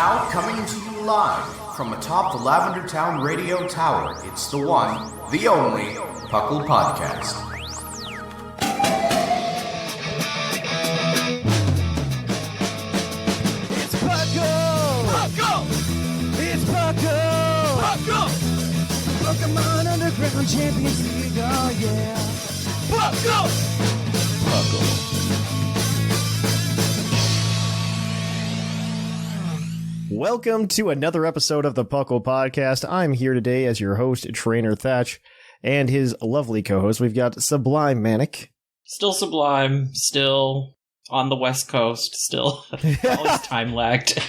now, coming to you live from atop the Lavender Town Radio Tower, it's the one, the only, PUCL Podcast. It's PUCL! PUCL! It's PUCL! PUCL! Pokemon Underground Champions League, oh yeah! PUCL! PUCL. Welcome to another episode of the PUCL Podcast. I'm here today as your host, Trainer Thatch, and his lovely co-host. We've got Sublime Manic. Still Sublime, still on the West Coast, still always time lagged.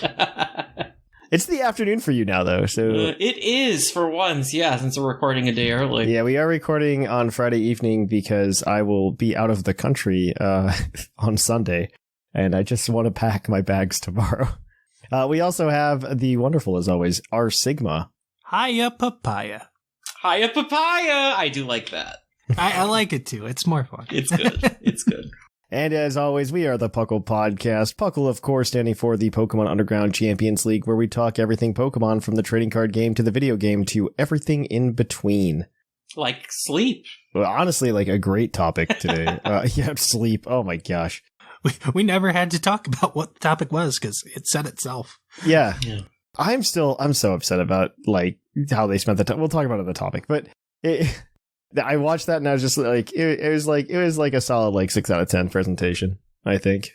It's the afternoon for you now, though, so... It is, for once, yeah, since we're recording a day early. Yeah, we are recording on Friday evening because I will be out of the country on Sunday, and I just want to pack my bags tomorrow. We also have the wonderful, as always, R.Sigma. Hiya, papaya. Hiya, papaya! I do like that. I like it, too. It's more fun. It's good. It's good. And as always, we are the PUCL Podcast. PUCL, of course, standing for the Pokemon Underground Champions League, where we talk everything Pokemon from the trading card game to the video game to everything in between. Like sleep. Well, honestly, like a great topic today. Yeah, sleep. Oh my gosh. We never had to talk about what the topic was because it said itself. Yeah. I'm so upset about like how they spent the time. We'll talk about it on the topic, but I watched that and I was just like, it was like a solid like 6 out of 10 presentation, I think.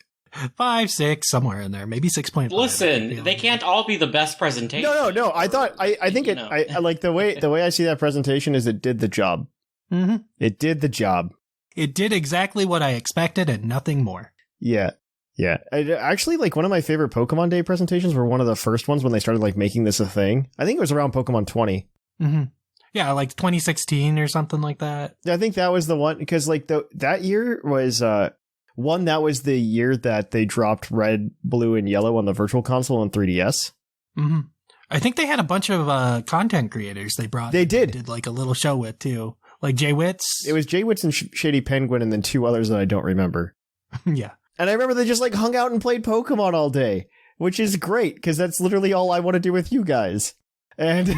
5, 6, somewhere in there, maybe 6.5. Listen, they can't all be the best presentation. No. I think I like the way I see that presentation is it did the job. Mm-hmm. It did the job. It did exactly what I expected and nothing more. Yeah. Actually, like one of my favorite Pokemon Day presentations were one of the first ones when they started like making this a thing. I think it was around Pokemon 20. Mm-hmm. Yeah, like 2016 or something like that. I think that was the one because like that year was one that was the year that they dropped Red, Blue, and Yellow on the Virtual Console and 3DS. Mm-hmm. I think they had a bunch of content creators they brought. They did like a little show with too, like Jay Witz. It was Jay Witz and Shady Penguin, and then 2 others that I don't remember. Yeah. And I remember they just like hung out and played Pokemon all day, which is great because that's literally all I want to do with you guys. And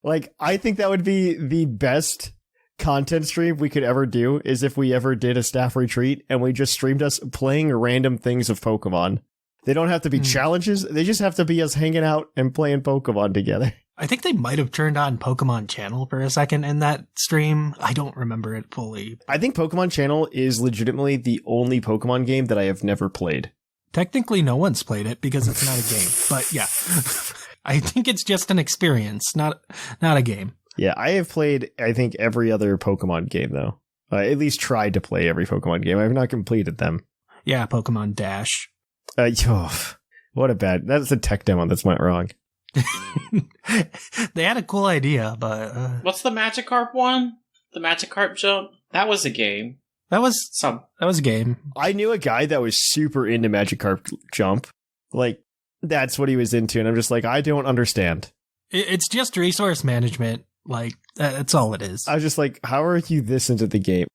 like, I think that would be the best content stream we could ever do is if we ever did a staff retreat and we just streamed us playing random things of Pokemon. They don't have to be challenges. They just have to be us hanging out and playing Pokemon together. I think they might have turned on Pokemon Channel for a second in that stream. I don't remember it fully. I think Pokemon Channel is legitimately the only Pokemon game that I have never played. Technically, no one's played it because it's not a game. But yeah, I think it's just an experience, not a game. Yeah, I have played, I think, every other Pokemon game, though. At least tried to play every Pokemon game. I have not completed them. Yeah, Pokemon Dash. What a bad... That's a tech demo that's went wrong. They had a cool idea, but... What's the Magikarp one? The Magikarp jump? That was a game. That was a game. I knew a guy that was super into Magikarp Jump. Like, that's what he was into, and I'm just like, I don't understand. It's just resource management. Like, that's all it is. I was just like, how are you this into the game?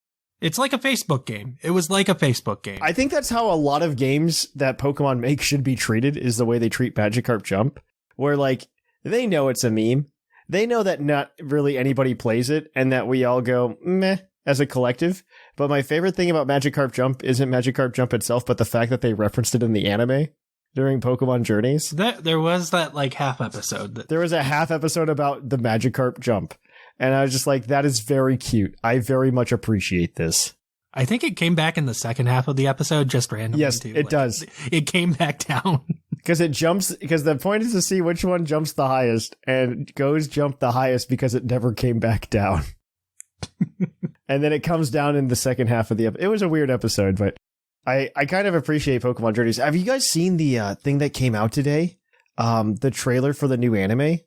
It's like a Facebook game. It was like a Facebook game. I think that's how a lot of games that Pokemon make should be treated, is the way they treat Magikarp Jump. Where, like, they know it's a meme. They know that not really anybody plays it, and that we all go, meh, as a collective. But my favorite thing about Magikarp Jump isn't Magikarp Jump itself, but the fact that they referenced it in the anime during Pokemon Journeys. There was that, like, half episode. There was a half episode about the Magikarp Jump. And I was just like, that is very cute. I very much appreciate this. I think it came back in the second half of the episode, just randomly. Yes, too. it does. It came back down. Because the point is to see which one jumps the highest, and Go's jumped the highest because it never came back down. And then it comes down in the second half of the episode. It was a weird episode, but I kind of appreciate Pokemon Journeys. Have you guys seen the thing that came out today? The trailer for the new anime?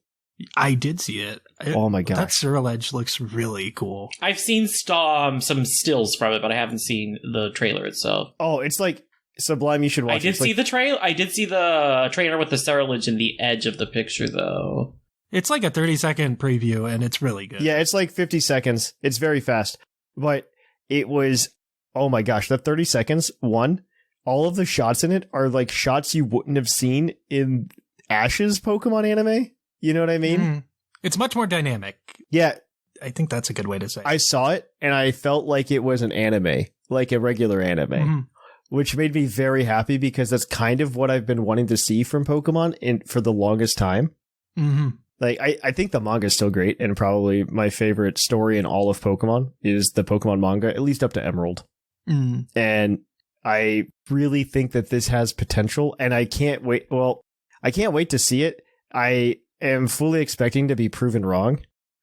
I did see it. Oh my gosh. That Cyril Edge looks really cool. I've seen some stills from it, but I haven't seen the trailer itself. Oh, it's like Sublime, you should watch it. I did see the trailer. I did see the trailer with the Ceruledge in the edge of the picture, though. It's like a 30-second preview, and it's really good. Yeah, it's like 50 seconds. It's very fast. But it was, oh my gosh, the 30 seconds, all of the shots in it are like shots you wouldn't have seen in Ash's Pokemon anime. You know what I mean? Mm. It's much more dynamic. Yeah. I think that's a good way to say it. I saw it and I felt like it was an anime, like a regular anime, which made me very happy because that's kind of what I've been wanting to see from Pokemon for the longest time. Mm-hmm. Like, I think the manga is still great, and probably my favorite story in all of Pokemon is the Pokemon manga, at least up to Emerald. Mm. And I really think that this has potential, and I can't wait. Well, I can't wait to see it. I am fully expecting to be proven wrong,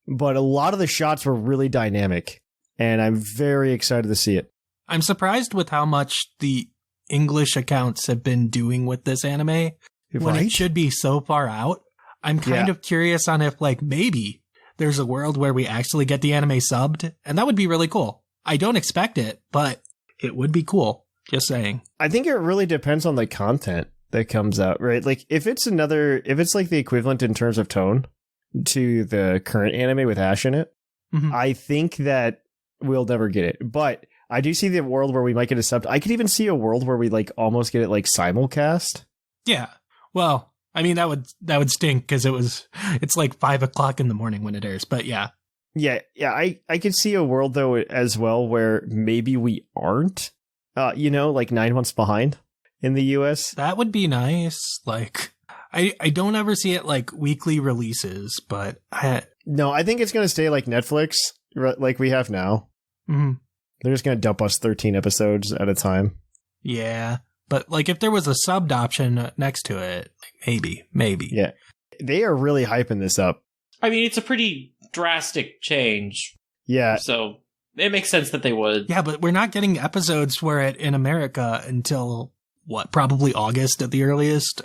but a lot of the shots were really dynamic, and I'm very excited to see it. I'm surprised with how much the English accounts have been doing with this anime when it should be so far out. I'm kind of curious on if, like, maybe there's a world where we actually get the anime subbed, and that would be really cool. I don't expect it, but it would be cool. Just saying. I think it really depends on the content that comes out, right? Like, if it's like the equivalent in terms of tone to the current anime with Ash in it, I think that we'll never get it. But I do see the world where we might get a sub. I could even see a world where we, like, almost get it, like, simulcast. Yeah. Well, I mean, that would stink because it's like 5 o'clock in the morning when it airs, but yeah. Yeah. I could see a world though as well where maybe we aren't, like 9 months behind in the US. That would be nice. Like, I don't ever see it like weekly releases, but no, I think it's going to stay like Netflix, like we have now. Mm-hmm. They're just going to dump us 13 episodes at a time. Yeah. But, like, if there was a subbed option next to it, maybe. Yeah. They are really hyping this up. I mean, it's a pretty drastic change. Yeah. So it makes sense that they would. Yeah, but we're not getting episodes for it in America until, probably August at the earliest?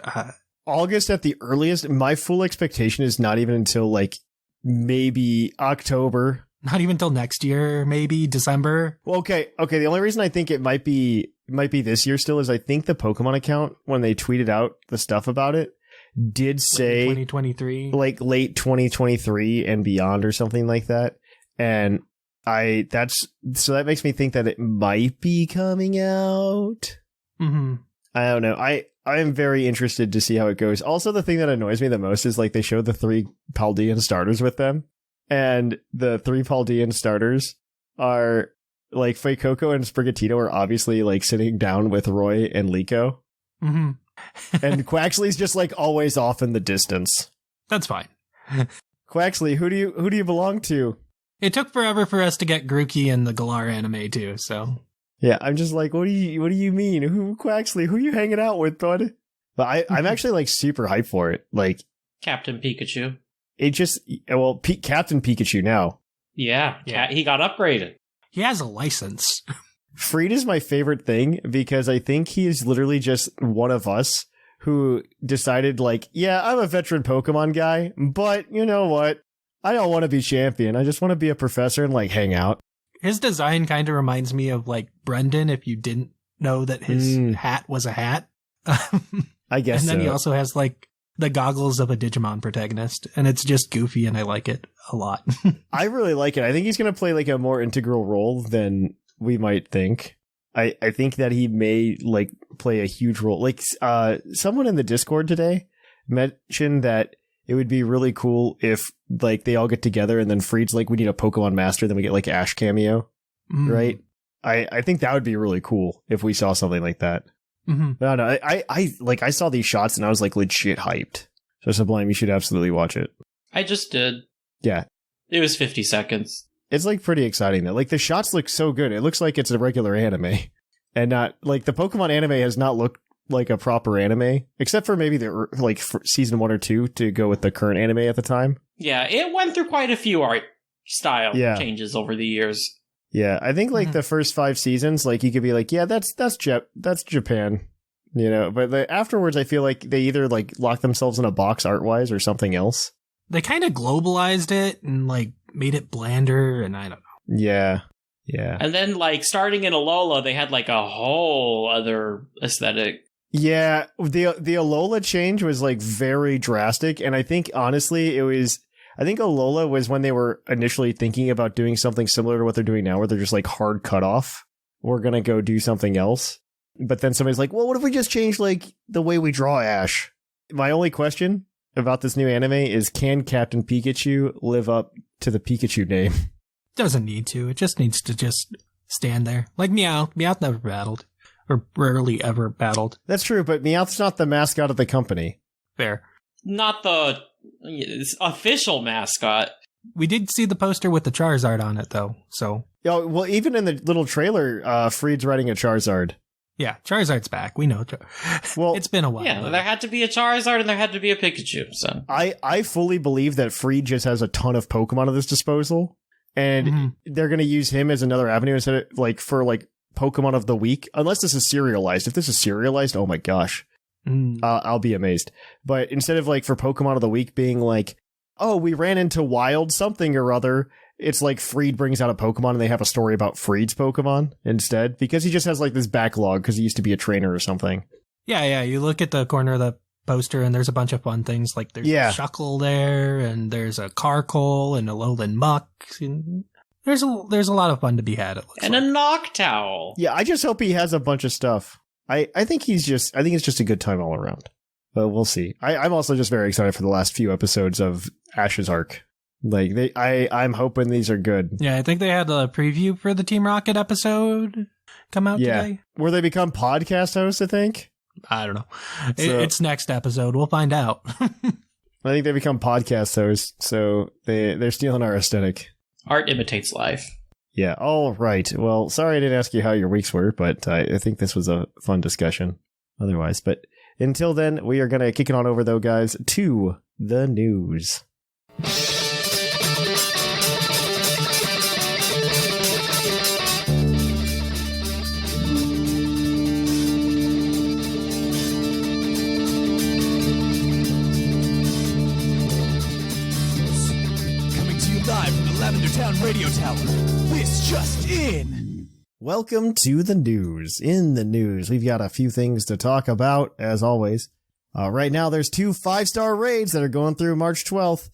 August at the earliest? My full expectation is not even until, like, maybe October. Not even till next year, maybe December. Well, okay. The only reason I think it might be this year still is I think the Pokemon account, when they tweeted out the stuff about it, did say 2023, like late 2023 and beyond or something like that. And that makes me think that it might be coming out. Mm-hmm. I don't know. I am very interested to see how it goes. Also, the thing that annoys me the most is like they showed the 3 Paldean starters with them. And the 3 Paldean starters are like Fuecoco and Sprigatito are obviously like sitting down with Roy and Liko. Mm-hmm. And Quaxley's just like always off in the distance. That's fine. Quaxley, who do you belong to? It took forever for us to get Grookey in the Galar anime too, so. Yeah, I'm just like, what do you mean? Who Quaxley? Who you hanging out with, bud? But I'm actually like super hyped for it. Like Captain Pikachu. It just, Captain Pikachu now. Yeah. He got upgraded. He has a license. Freed is my favorite thing because I think he is literally just one of us who decided like, yeah, I'm a veteran Pokemon guy, but you know what? I don't want to be champion. I just want to be a professor and like hang out. His design kind of reminds me of like Brendan if you didn't know that his hat was a hat. I guess And then so. he also has like the goggles of a Digimon protagonist, and it's just goofy, and I like it a lot. I really like it. I think he's going to play like a more integral role than we might think. I think that he may like play a huge role. Like someone in the Discord today mentioned that it would be really cool if like they all get together and then Freed's like, we need a Pokemon Master, then we get like Ash cameo, right? I think that would be really cool if we saw something like that. Mm-hmm. No, I saw these shots and I was like legit hyped. So Sublime, you should absolutely watch it. I just did. Yeah. It was 50 seconds. It's like pretty exciting though. Like the shots look so good. It looks like it's a regular anime and not like the Pokemon anime has not looked like a proper anime, except for maybe the like season 1 or 2 to go with the current anime at the time. Yeah. It went through quite a few art style changes over the years. Yeah, I think like the first 5 seasons, like you could be like, yeah, that's Japan, you know. But afterwards, I feel like they either like lock themselves in a box art wise or something else. They kind of globalized it and like made it blander, and I don't know. Yeah. And then like starting in Alola, they had like a whole other aesthetic. Yeah, the Alola change was like very drastic, and I think honestly I think Alola was when they were initially thinking about doing something similar to what they're doing now, where they're just like hard cut off. We're going to go do something else. But then somebody's like, well, what if we just change like the way we draw Ash? my only question about this new anime is, can Captain Pikachu live up to the Pikachu name? Doesn't need to. It just needs to just stand there. Like Meowth. Meowth never battled. Or rarely ever battled. That's true, but Meowth's not the mascot of the company. Fair. Not the official mascot. We did see the poster with the Charizard on it, though, so... Oh, well, even in the little trailer, Freed's riding a Charizard. Yeah, Charizard's back. We know. Well, it's been a while. Yeah, there had to be a Charizard and there had to be a Pikachu, so... I fully believe that Freed just has a ton of Pokemon at his disposal, and they're going to use him as another avenue instead of, like, for, like, Pokemon of the week. Unless this is serialized. If this is serialized, oh my gosh. I'll be amazed. But instead of, like, for Pokemon of the week being like, oh, we ran into wild something or other, it's like Freed brings out a Pokemon and they have a story about Freed's Pokemon instead, because he just has, like, this backlog because he used to be a trainer or something. Yeah, you look at the corner of the poster and there's a bunch of fun things, like there's a Shuckle there, and there's a Carkol and a Lowland Muck. There's a lot of fun to be had, it looks and like. a Noctowl. Yeah, I just hope he has a bunch of stuff. I think it's just a good time all around. But we'll see. I'm also just very excited for the last few episodes of Ash's arc. Like I'm hoping these are good. Yeah, I think they had a preview for the Team Rocket episode come out today. Where they become podcast hosts, I think. I don't know. It's next episode. We'll find out. I think they become podcast hosts, so they're stealing our aesthetic. Art imitates life. Yeah, all right. Well, sorry I didn't ask you how your weeks were, but I think this was a fun discussion otherwise. But until then, we are going to kick it on over, though, guys, to the news. Coming to you live from the Lavender Town Radio Tower. This just in. Welcome to the news. In the news, we've got a few things to talk about, as always. Right now, there's 2 5-star raids that are going through March 12th.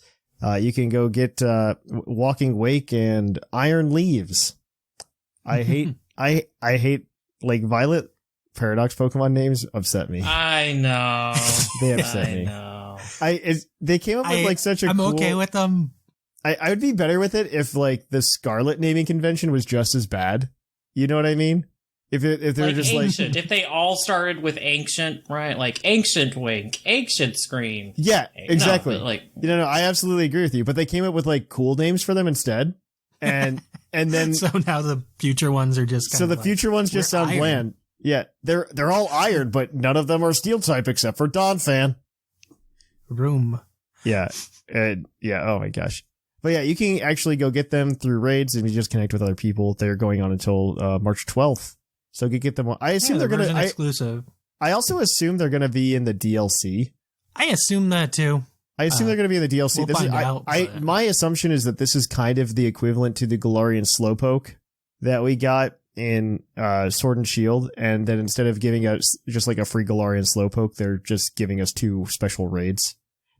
You can go get Walking Wake and Iron Leaves. I hate like Violet Paradox Pokemon names upset me. I know. They upset me. Know. They came up with like such a I'm cool... okay with them. I would be better with it if like the Scarlet naming convention was just as bad. You know what I mean? If they're like just ancient, like... if they all started with ancient, right? Like Ancient Wink, Ancient Scream. Yeah, exactly. No, like, no, I absolutely agree with you. But they came up with like cool names for them instead. And then... So now the future ones are just So the future ones just sound iron. bland. Yeah, they're all iron, but none of them are steel type except for Donphan. Room. Yeah. Oh my gosh. But yeah, you can actually go get them through raids and you just connect with other people. They're going on until March 12th. So you get them. I assume they're going to exclusive. I also assume they're going to be in the DLC. I assume that too. I assume they're going to be in the DLC. We'll find out, my assumption is that this is kind of the equivalent to the Galarian Slowpoke that we got in Sword and Shield, and then instead of giving us just like a free Galarian Slowpoke, they're just giving us 2 special raids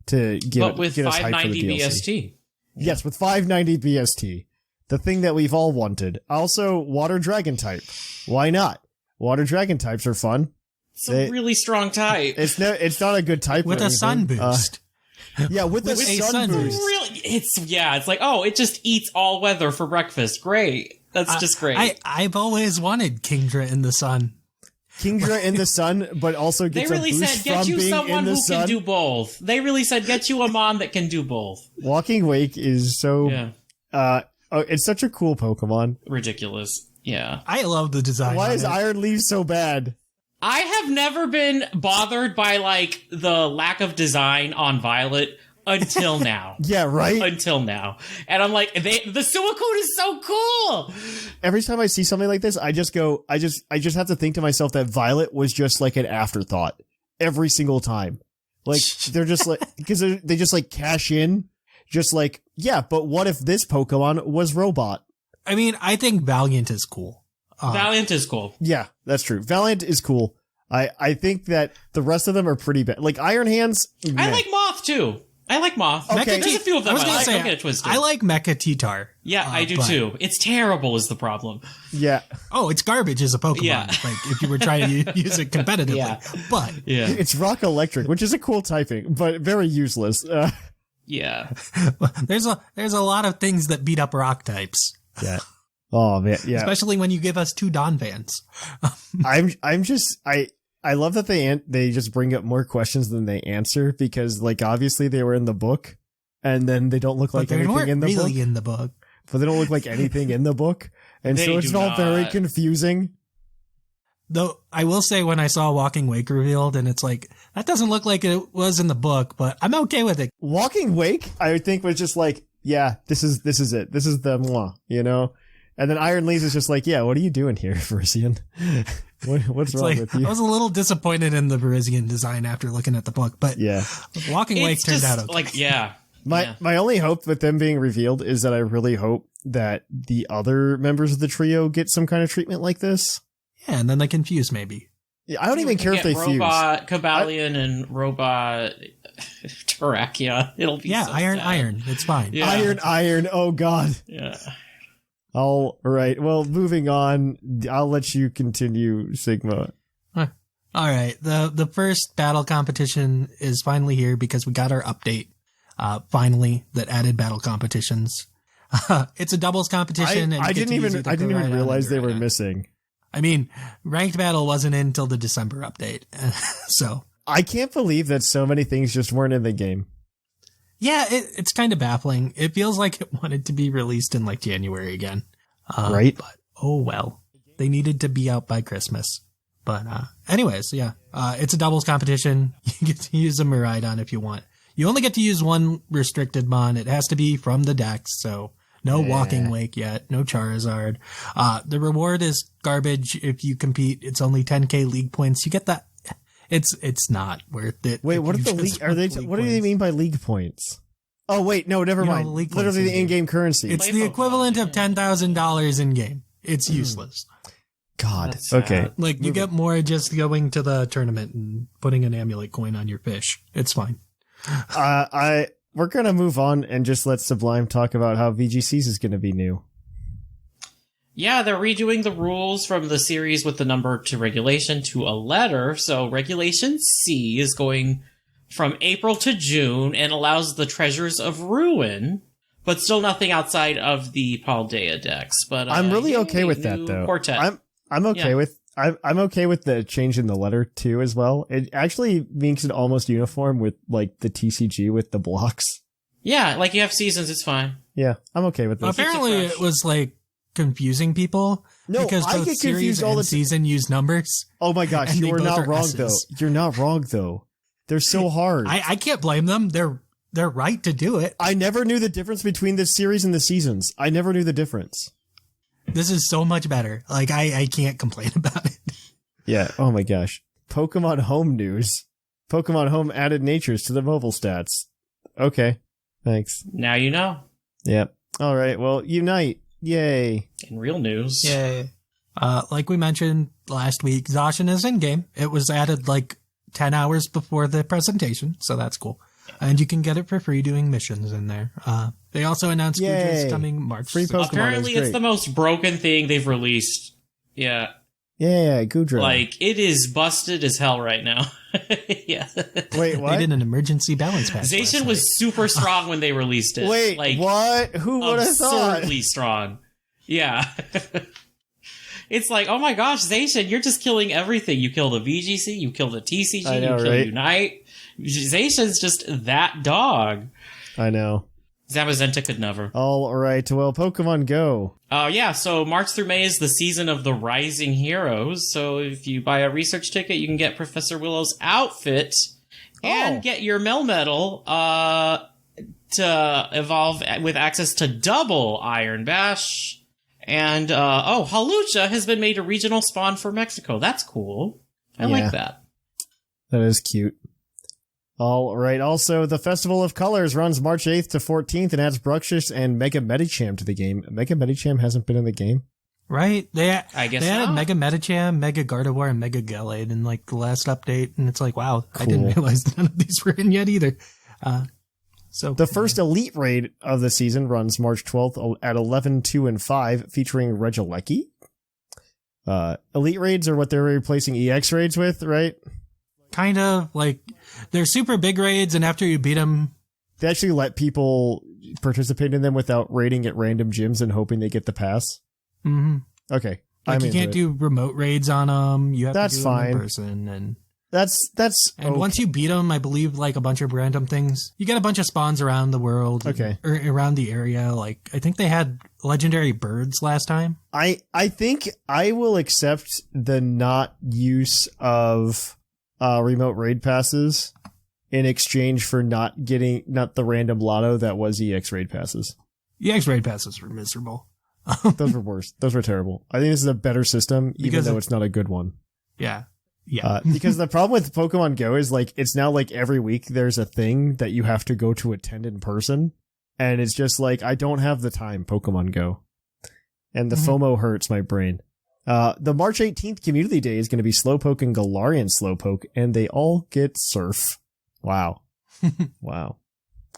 to get us hyped for the DLC. BST. Yes, with 590 BST. The thing that we've all wanted. Also, Water Dragon type. Why not? Water Dragon types are fun. It's a really strong type. It's not a good type with a sun boost. Yeah, with a sun boost. It's like, oh, it just eats all weather for breakfast. Great. That's just great. I've always wanted Kingdra in the sun. Kingdra in the sun, but also gets a boost from being in the sun. They really said, get you someone who can do both. They really said, get you a mom that can do both. Walking Wake is so... Yeah. It's such a cool Pokemon. Ridiculous. Yeah. I love the design. Why is Iron Leaf so bad? I have never been bothered by, like, the lack of design on Violet until now. Yeah, right? Until now. And I'm like, the Suicune is so cool! Every time I see something like this, I just have to think to myself that Violet was just like an afterthought. Every single time. Like, they're just like, because they just like cash in. Just like, yeah, but what if this Pokemon was Robot? I mean, I think Valiant is cool. Valiant is cool. Yeah, that's true. Valiant is cool. I think that the rest of them are pretty bad. Like Iron Hands. I like Moth too. I like Moth. Okay. There's a few of them I was I gonna like. say, Don't get it twisted. I like Mecha T-Tar. Yeah, I do too. It's terrible is the problem. Yeah. Oh, it's garbage as a Pokemon. Yeah. Like, if you were trying to use it competitively. Yeah. But Yeah. It's Rock Electric, which is a cool typing, but very useless. Yeah. there's a lot of things that beat up rock types. Yeah. Oh man, yeah. Especially when you give us 2 Donphans. I love that they just bring up more questions than they answer, because like obviously they were in the book, and then they don't look like But they anything weren't in the really book. in the book. But they don't look like anything in the book, and They so it's do all very not. confusing. Though I will say, when I saw Walking Wake revealed, and it's like, that doesn't look like it was in the book, but I'm okay with it. Walking Wake, I would think was just like, yeah, this is it. This is the moi, you know? And then Iron Lee's is just like, yeah, what are you doing here, Frisian? What's It's wrong like, with you? I was a little disappointed in the Parisian design after looking at the book, but Yeah. Walking Wake It's turned just, out okay. like, yeah. My only hope with them being revealed is that I really hope that the other members of the trio get some kind of treatment like this. Yeah, and then they confuse maybe. Yeah, I don't even care if they fuse. Robot Kabalion and Robot Terrakia. It'll be Yeah, so Iron, sad. Iron. It's fine. Yeah. Iron. Oh God. Yeah. All right. Well, moving on. I'll let you continue, Sigma. All right. The first battle competition is finally here because we got our update. Finally, that added battle competitions. It's a doubles competition. I didn't even realize they were missing. I mean, ranked battle wasn't in until the December update. So I can't believe that so many things just weren't in the game. yeah, it's kind of baffling. It feels like it wanted to be released in like January again. Right. But oh well, they needed to be out by Christmas. But anyways, yeah, it's a doubles competition. You get to use a Miraidon if you want. You only get to use one restricted mon. It has to be from the dex, so no Walking Wake yet, no Charizard. The reward is garbage if you compete. It's only 10k league points. You get that. It's not worth it. Wait, what if are you the just league? Are they? want league What do they points. mean by league points? Oh wait, no, never You know, mind. league points Literally the in-game. in-game currency. It's Play the Pokemon, equivalent of yeah. $10,000 in game. It's useless. God. That's sad. Okay. Like you get more just going to the tournament and putting an amulet coin on your fish. It's fine. We're gonna move on and just let Sublime talk about how VGCs is gonna be new. Yeah, they're redoing the rules from the series with the number to regulation to a letter. So Regulation C is going from April to June and allows the Treasures of Ruin, but still nothing outside of the Paldea decks. But I'm really yay, okay with that new though. Quartet. I'm okay Yeah. with I'm okay with the change in the letter too as well. It actually makes it almost uniform with like the TCG with the blocks. Yeah, like you have seasons, it's fine. Yeah, I'm okay with this. Apparently, fresh. it was like confusing people No, because I both get series confused all and the season use numbers. Oh my gosh, and they you are both not are wrong S's. though. You're not wrong though. They're so hard. I can't blame them. They're right to do it. I never knew the difference between this series and the seasons. I never knew the difference. This is so much better. Like I can't complain about it. Yeah. Oh my gosh. Pokemon Home news. Pokemon Home added natures to the mobile stats. Okay. Thanks. Now you know. Yep. All right. Well, Unite. Yay. In real news. Yay. Like we mentioned last week, Zacian is in game. It was added like 10 hours before the presentation, so that's cool. And you can get it for free doing missions in there. They also announced Yay. Gudra's coming March. Free 6th. Pokemon Apparently is it's great. the most broken thing they've released. Yeah. Yeah, Gudra. Like, it is busted as hell right now. Yeah. Wait, They what? did an emergency balance patch. last Zacian night. was super strong when they released it. Wait, like, what? Who would have thought? absurdly strong. Yeah. It's like, oh my gosh, Zacian, you're just killing everything. You kill the VGC, you kill the TCG, I know, you kill right? Unite. Zacian's just that dog. I know. Zamazenta could never. All right. Well, Pokemon Go. Yeah, so March through May is the season of the Rising Heroes. So if you buy a research ticket, you can get Professor Willow's outfit and Oh. get your Melmetal to evolve with access to double Iron Bash. And, Halucha has been made a regional spawn for Mexico. That's cool. I Yeah. like that. That is cute. All right. Also, the Festival of Colors runs March 8th to 14th and adds Bruxish and Mega Medicham to the game. Mega Medicham hasn't been in the game. Right? I guess they added not. Mega Medicham, Mega Gardevoir, and Mega Gallade in like the last update, and it's like, wow, I Cool. didn't realize none of these were in yet either. So The first Elite Raid of the season runs March 12th at 11, 2, and 5, featuring Regieleki. Elite Raids are what they're replacing EX Raids with, right? kind of like they're super big raids, and after you beat them, they actually let people participate in them without raiding at random gyms and hoping they get the pass. Mm-hmm. Okay, like you can't do remote raids on them. You have that's to do fine. them in person, and and okay. Once you beat them, I believe like a bunch of random things. You get a bunch of spawns around the world, okay, or around the area. Like I think they had legendary birds last time. I think I will accept the not use of remote raid passes in exchange for not the random lotto that was EX raid passes. EX raid passes were miserable. Those were worse. Those were terrible. I think this is a better system, even though it's not a good one. Yeah. Yeah. Because the problem with Pokemon Go is like it's now like every week there's a thing that you have to go to attend in person, and it's just like I don't have the time. Pokemon Go, and the FOMO hurts my brain. The March 18th Community Day is going to be Slowpoke and Galarian Slowpoke, and they all get Surf. Wow, wow.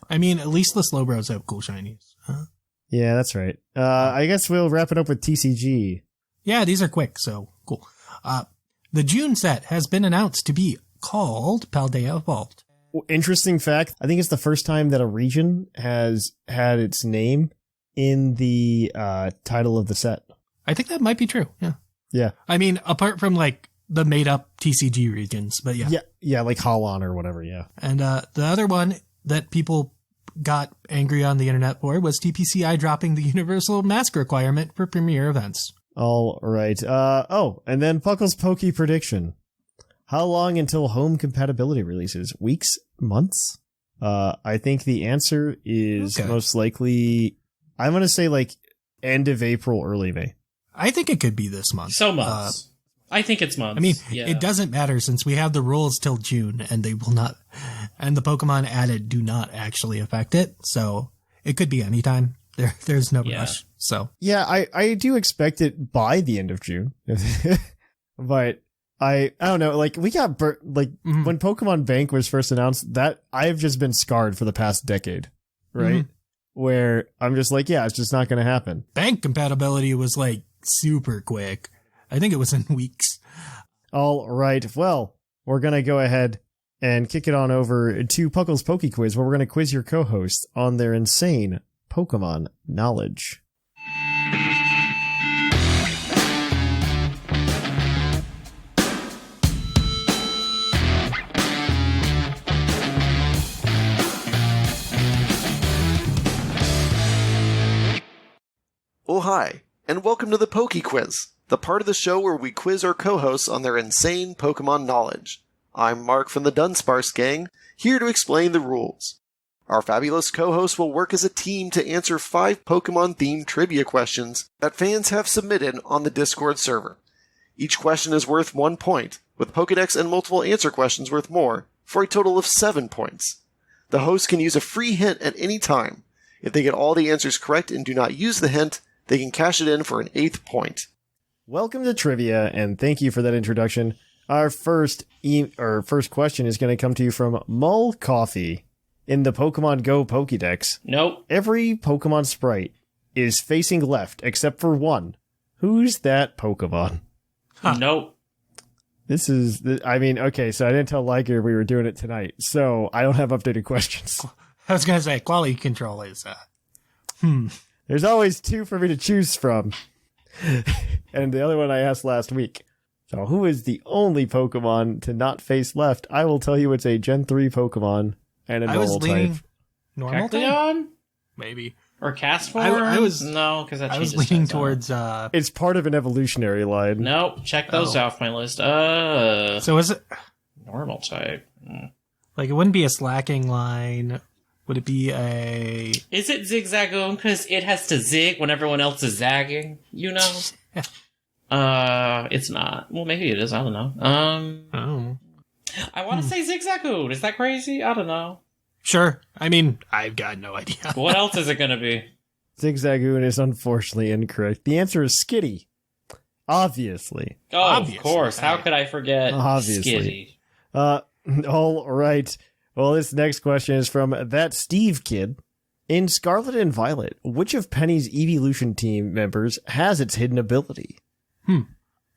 I mean, at least the Slowbros have cool shinies. Huh? Yeah, that's right. I guess we'll wrap it up with TCG. Yeah, these are quick, so cool. The June set has been announced to be called Paldea Vault. Interesting fact, I think it's the first time that a region has had its name in the title of the set. I think that might be true, yeah. Yeah. I mean, apart from like the made-up TCG regions, but yeah. Yeah, like Holon or whatever, yeah. And the other one that people got angry on the internet for was TPCI dropping the universal mask requirement for premier events. All right. And then Puckle's Pokey prediction. How long until home compatibility releases? Weeks? Months? I think the answer is most likely, I'm going to say like end of April, early May. I think it could be this month. So months. I think it's months. I mean, It doesn't matter since we have the rules till June and they will not, and the Pokemon added do not actually affect it. So it could be anytime. There's no rush. So yeah, I do expect it by the end of June, but I don't know. Like we got when Pokemon Bank was first announced, that I've just been scarred for the past decade, right? Where I'm just like, yeah, it's just not going to happen. Bank compatibility was like super quick. I think it was in weeks. All right. Well, we're going to go ahead and kick it on over to Puckle's Poke Quiz, where we're going to quiz your co-hosts on their insane Pokemon knowledge. Oh hi, and welcome to the Poke Quiz, the part of the show where we quiz our co-hosts on their insane Pokemon knowledge. I'm Mark from the Dunsparce Gang, here to explain the rules. Our fabulous co-hosts will work as a team to answer 5 Pokemon-themed trivia questions that fans have submitted on the Discord server. Each question is worth 1 point, with Pokedex and multiple answer questions worth more, for a total of 7 points. The host can use a free hint at any time. If they get all the answers correct and do not use the hint, they can cash it in for an 8th point. Welcome to Trivia, and thank you for that introduction. Our first question is going to come to you from Mull Coffee. In the Pokemon Go Pokédex, nope. Every Pokemon sprite is facing left except for one. Who's that Pokemon? Nope. Okay, so I didn't tell Liger we were doing it tonight, so I don't have updated questions. I was going to say, quality control is, There's always 2 for me to choose from. And the other one I asked last week. So who is the only Pokemon to not face left? I will tell you it's a Gen 3 Pokemon. And a normal type. Normal type? Maybe. Or Castform? No, because that changes. I was leaning towards... It's part of an evolutionary line. Nope, check those off my list. So is it... Normal type. Like, it wouldn't be a slacking line. Would it be a... Is it Zigzagoon? Because it has to zig when everyone else is zagging, you know? It's not. Well, maybe it is. I don't know. I want to say Zigzagoon. Is that crazy? I don't know. Sure. I mean, I've got no idea. What else is it going to be? Zigzagoon is unfortunately incorrect. The answer is Skitty. Obviously. Oh, obviously. Of course. How could I forget Skitty? All right. Well, this next question is from that Steve kid. In Scarlet and Violet, which of Penny's evolution team members has its hidden ability?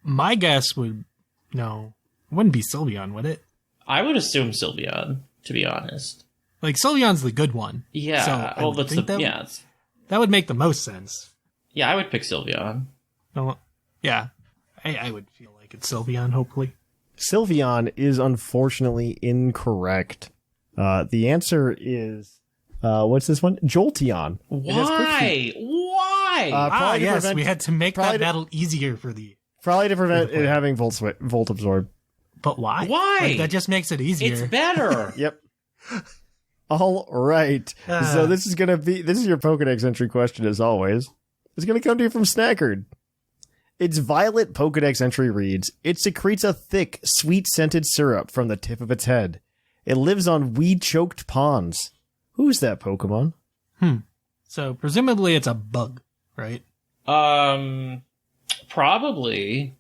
My guess would... No. It wouldn't be Sylveon, would it? I would assume Sylveon, to be honest. Like, Sylveon's the good one. Yeah. So Well, that's that would make the most sense. Yeah, I would pick Sylveon. No, yeah. I would feel like it's Sylveon, hopefully. Sylveon is unfortunately incorrect. The answer is... what's this one? Jolteon. Why? Why? Yes, we had to make that battle easier for the... Probably to prevent it having Volt Absorb. But why? Why? Like, that just makes it easier. It's better. Yep. All right. So this is your Pokedex entry question as always. It's going to come to you from Snackard. Its Violet Pokedex entry reads, it secretes a thick, sweet-scented syrup from the tip of its head. It lives on weed-choked ponds. Who's that Pokemon? So presumably it's a bug, right? Probably.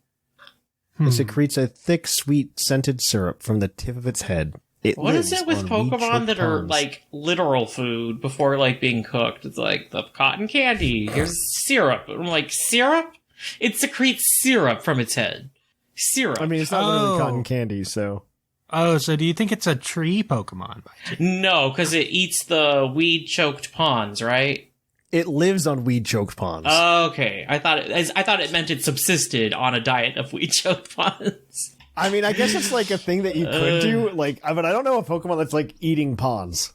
It secretes a thick, sweet, scented syrup from the tip of its head. What is it with Pokemon that are like literal food before like being cooked? It's like the cotton candy. Here's syrup. I'm like, syrup? It secretes syrup from its head. Syrup. I mean, it's not literally cotton candy, so... Oh, so do you think it's a tree Pokemon? No, because it eats the weed-choked ponds, right? It lives on weed-choked ponds. Okay, I thought it meant it subsisted on a diet of weed-choked ponds. I mean, I guess it's like a thing that you could do, like, but I don't know a Pokemon that's like eating ponds.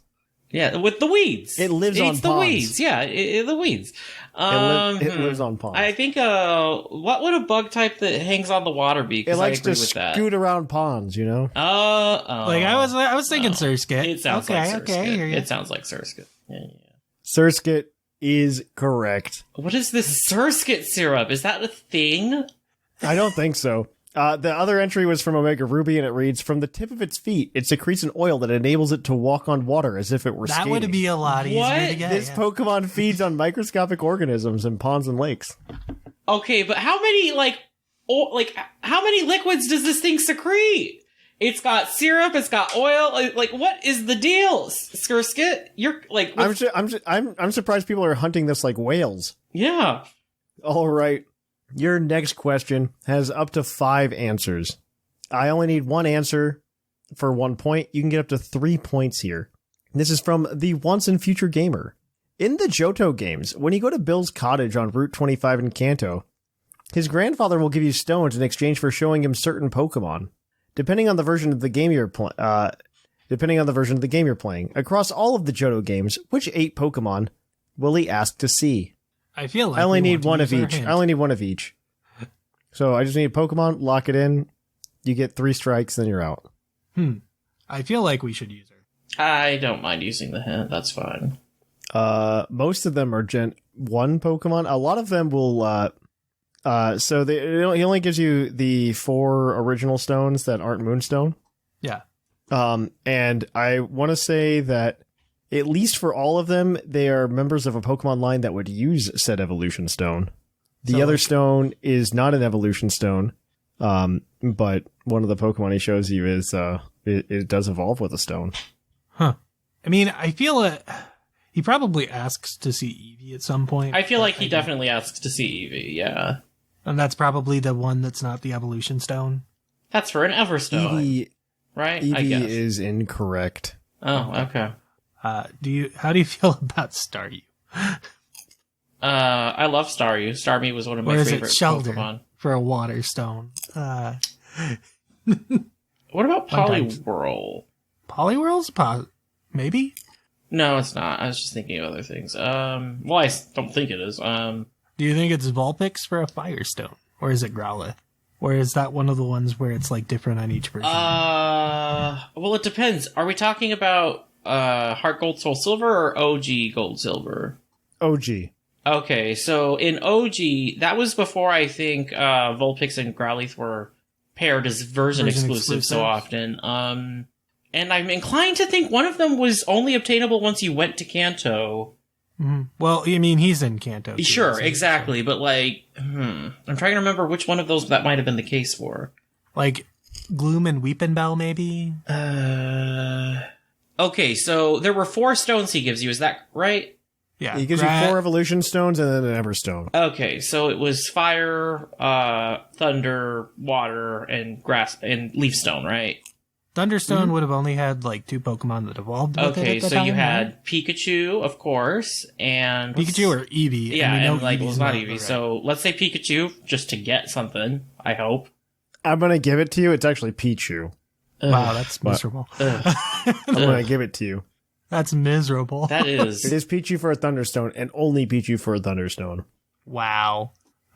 Yeah, with the weeds. It lives on ponds. It eats the weeds. Yeah, the weeds. It lives on ponds. I think, what would a bug type that hangs on the water be? It likes to scoot around ponds, you know? Like, I was thinking Surskit. It sounds like Surskit. Okay, it sounds like Surskit. Yeah. Surskit is correct. What is this Surskit syrup? Is that a thing? I don't think so. The other entry was from Omega Ruby, and it reads, from the tip of its feet, it secretes an oil that enables it to walk on water as if it were skating. That would be a lot easier to get. This Pokemon feeds on microscopic organisms in ponds and lakes. Okay, but how many, how many liquids does this thing secrete? It's got syrup, it's got oil, like, what is the deal, Surskit? You're, like... I'm surprised people are hunting this like whales. Yeah. All right. Your next question has up to 5 answers. I only need 1 answer for 1 point. You can get up to 3 points here. This is from the Once and Future Gamer. In the Johto games, when you go to Bill's cottage on Route 25 in Kanto, his grandfather will give you stones in exchange for showing him certain Pokemon. Depending on the version of the game you're playing, across all of the Johto games, which 8 Pokemon will he ask to see? I feel like I only need 1 of each. I only need 1 of each. So I just need a Pokemon, lock it in. You get 3 strikes, then you're out. I feel like we should use her. I don't mind using the hint. That's fine. Most of them are Gen 1 Pokemon. A lot of them will, so he only gives you the 4 original stones that aren't Moonstone. Yeah. And I want to say that at least for all of them, they are members of a Pokemon line that would use said evolution stone. The other stone is not an evolution stone, but one of the Pokemon he shows you is it does evolve with a stone. Huh. I mean, I feel he probably asks to see Eevee at some point. I feel like he definitely asks to see Eevee, yeah. And that's probably the one that's not the evolution stone. That's for an Everstone, Eevee, right? Eevee I guess. is incorrect. Oh, okay. How do you feel about Staryu? I love Staryu. Starmie was one of my favorite Pokemon. For a water stone. What about Poliwhirl? Poliwhirl's maybe? No, it's not. I was just thinking of other things. Well, I don't think it is. Do you think it's Vulpix for a Firestone? Or is it Growlithe? Or is that one of the ones where it's like different on each version? Well, it depends. Are we talking about Heart Gold Soul Silver or OG Gold Silver? OG. Okay, so in OG, that was before I think Vulpix and Growlithe were paired as version exclusive so often. And I'm inclined to think one of them was only obtainable once you went to Kanto. Mm-hmm. Well, I mean, he's in Kanto. Sure, exactly, but like, I'm trying to remember which one of those that might have been the case for. Like, Gloom and Weepinbell, maybe? Okay, so there were 4 stones he gives you, is that right? Yeah. He gives you 4 evolution stones and then an Everstone. Okay, so it was fire, thunder, water, and grass, and leaf stone, right? Thunderstone would have only had like 2 Pokemon that evolved with Okay, it at the so time, you right? had Pikachu, of course, and... Pikachu or Eevee. Yeah, we know and like, well, Eevee's it's not right. Eevee, so let's say Pikachu, just to get something, I hope. I'm going to give it to you. It's actually Pichu. Wow, that's miserable. I'm going to give it to you. That's miserable. That is... It is Pichu for a Thunderstone and only Pichu for a Thunderstone. Wow.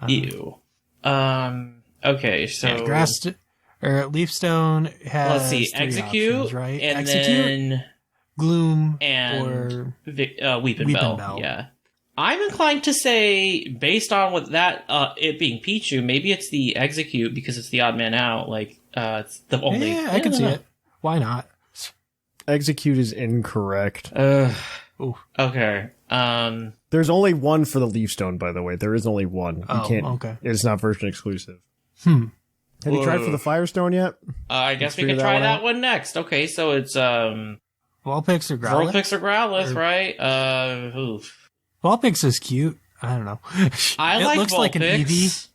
Ew. Okay, so... Yeah, Leafstone has let's see, 3 Execute, options, right? and Execute, then... Gloom, and or Weepin' Bell. Yeah. I'm inclined to say, based on what that, it being Pichu, maybe it's the Execute because it's the odd man out. Like, it's the only... Yeah, I can see it. Why not? Execute is incorrect. Okay. There's only one for the Leaf Stone, by the way. There is only one. You can't. Okay. It's not version exclusive. Have you tried for the Firestone yet? I guess we can try that one next. Okay, so it's, Vulpix or Growlithe? Vulpix or Growlithe, right? Oof. Vulpix is cute. I don't know. I it like looks Vulpix. like an Eevee.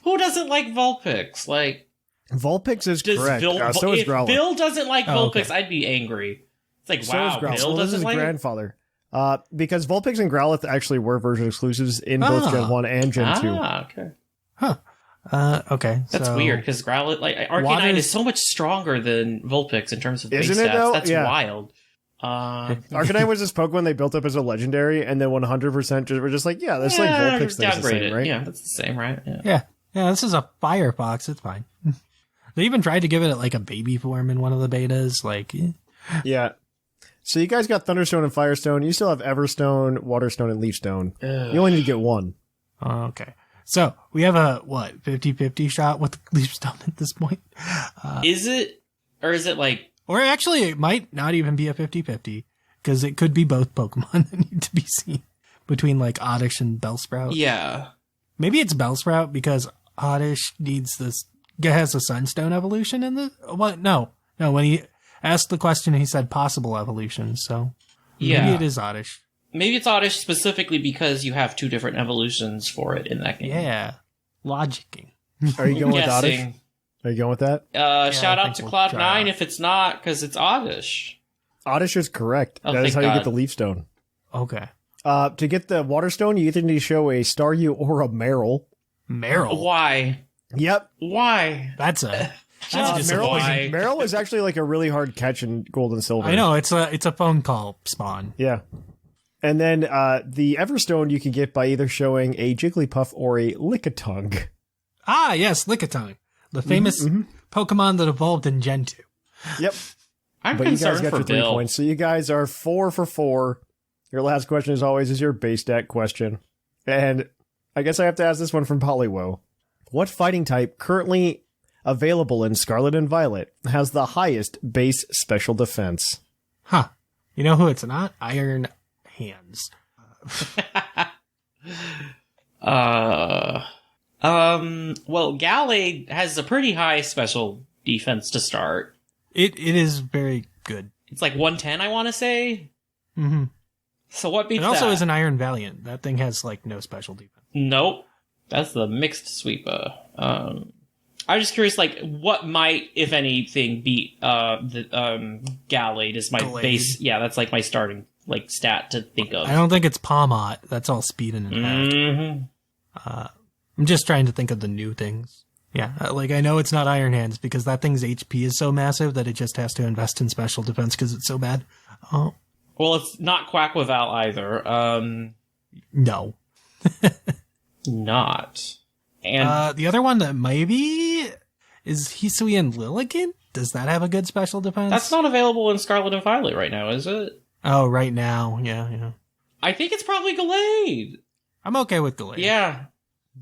Who doesn't like Vulpix? Like, Vulpix is does correct. Bill, So is if Growlithe. Bill doesn't like Vulpix, okay. I'd be angry. It's like, So wow, is Growlithe. Bill Well, this doesn't is like it? grandfather. Because Vulpix and Growlithe actually were version exclusives in both Gen 1 and Gen 2. Okay. Okay. That's so weird, because Growlithe, like, Arcanine is so much stronger than Vulpix in terms of base Isn't it, stats. though? That's Yeah. wild. Arcanine was this Pokemon they built up as a legendary, and then 100% were just like, yeah, that's like Vulpix thing's the downgrade same, it. right? Yeah, that's the same, right? Yeah, this is a Firefox. It's fine. They even tried to give it like a baby form in one of the betas. Like, Yeah. So you guys got Thunderstone and Firestone. You still have Everstone, Waterstone, and Leafstone. You only need to get one. Okay. So we have a, 50-50 shot with Leafstone at this point? Is it? Or is it like... Or actually, it might not even be a 50-50, because it could be both Pokemon that need to be seen between like Oddish and Bellsprout. Yeah. Maybe it's Bellsprout because Oddish has a Sunstone evolution in the... What? No, when he asked the question, he said possible evolution, so maybe it is Oddish. Maybe it's Oddish specifically because you have 2 different evolutions for it in that game. Yeah. Logicking. Are you going with Oddish? Guessing. Are you going with that? Shout I out to think we'll try Cloud9 if it's not, because it's Oddish. Oddish is correct. Oh, That is how thank you get God. the Leafstone. Okay. To get the Waterstone, you either need to show a Staryu or a Meryl. Meryl. Why? Yep. Why? That's a... Just Meryl why? Meryl is actually like a really hard catch in Gold and Silver. I know, it's a phone call spawn. Yeah. And then the Everstone you can get by either showing a Jigglypuff or a Lickitung. Ah, yes, Lickitung. The famous Pokemon that evolved in Gen 2. Yep. I'm But you guys concerned got for your 3 Bill. points. So you guys are 4 for 4. Your last question, as always, is your base stat question. And I guess I have to ask this one from Poliwo. What fighting type currently available in Scarlet and Violet has the highest base special defense? Huh. You know who it's not? Iron Hands. Well, Gallade has a pretty high special defense to start. It is very good. It's like 110, I want to say. Mm-hmm. So what beats It also that? is an Iron Valiant. That thing has like no special defense. Nope. That's the mixed sweeper. I'm just curious, like, what might, if anything, beat the Gallade is my Gallade. base. Yeah, that's like my starting like stat to think of. I don't think it's Palmot. That's all speed and attack. Mm-hmm. I'm just trying to think of the new things. Yeah, like I know it's not Iron Hands because that thing's HP is so massive that it just has to invest in special defense because it's so bad. Oh, Well, it's not Quackwaval either. no. Not. And The other one that maybe is Hisui and Lilligant. Does that have a good special defense? that's not available in Scarlet and Violet right now, is it? Oh, right now. Yeah. I think it's probably Gallade. I'm okay with Gallade. Yeah.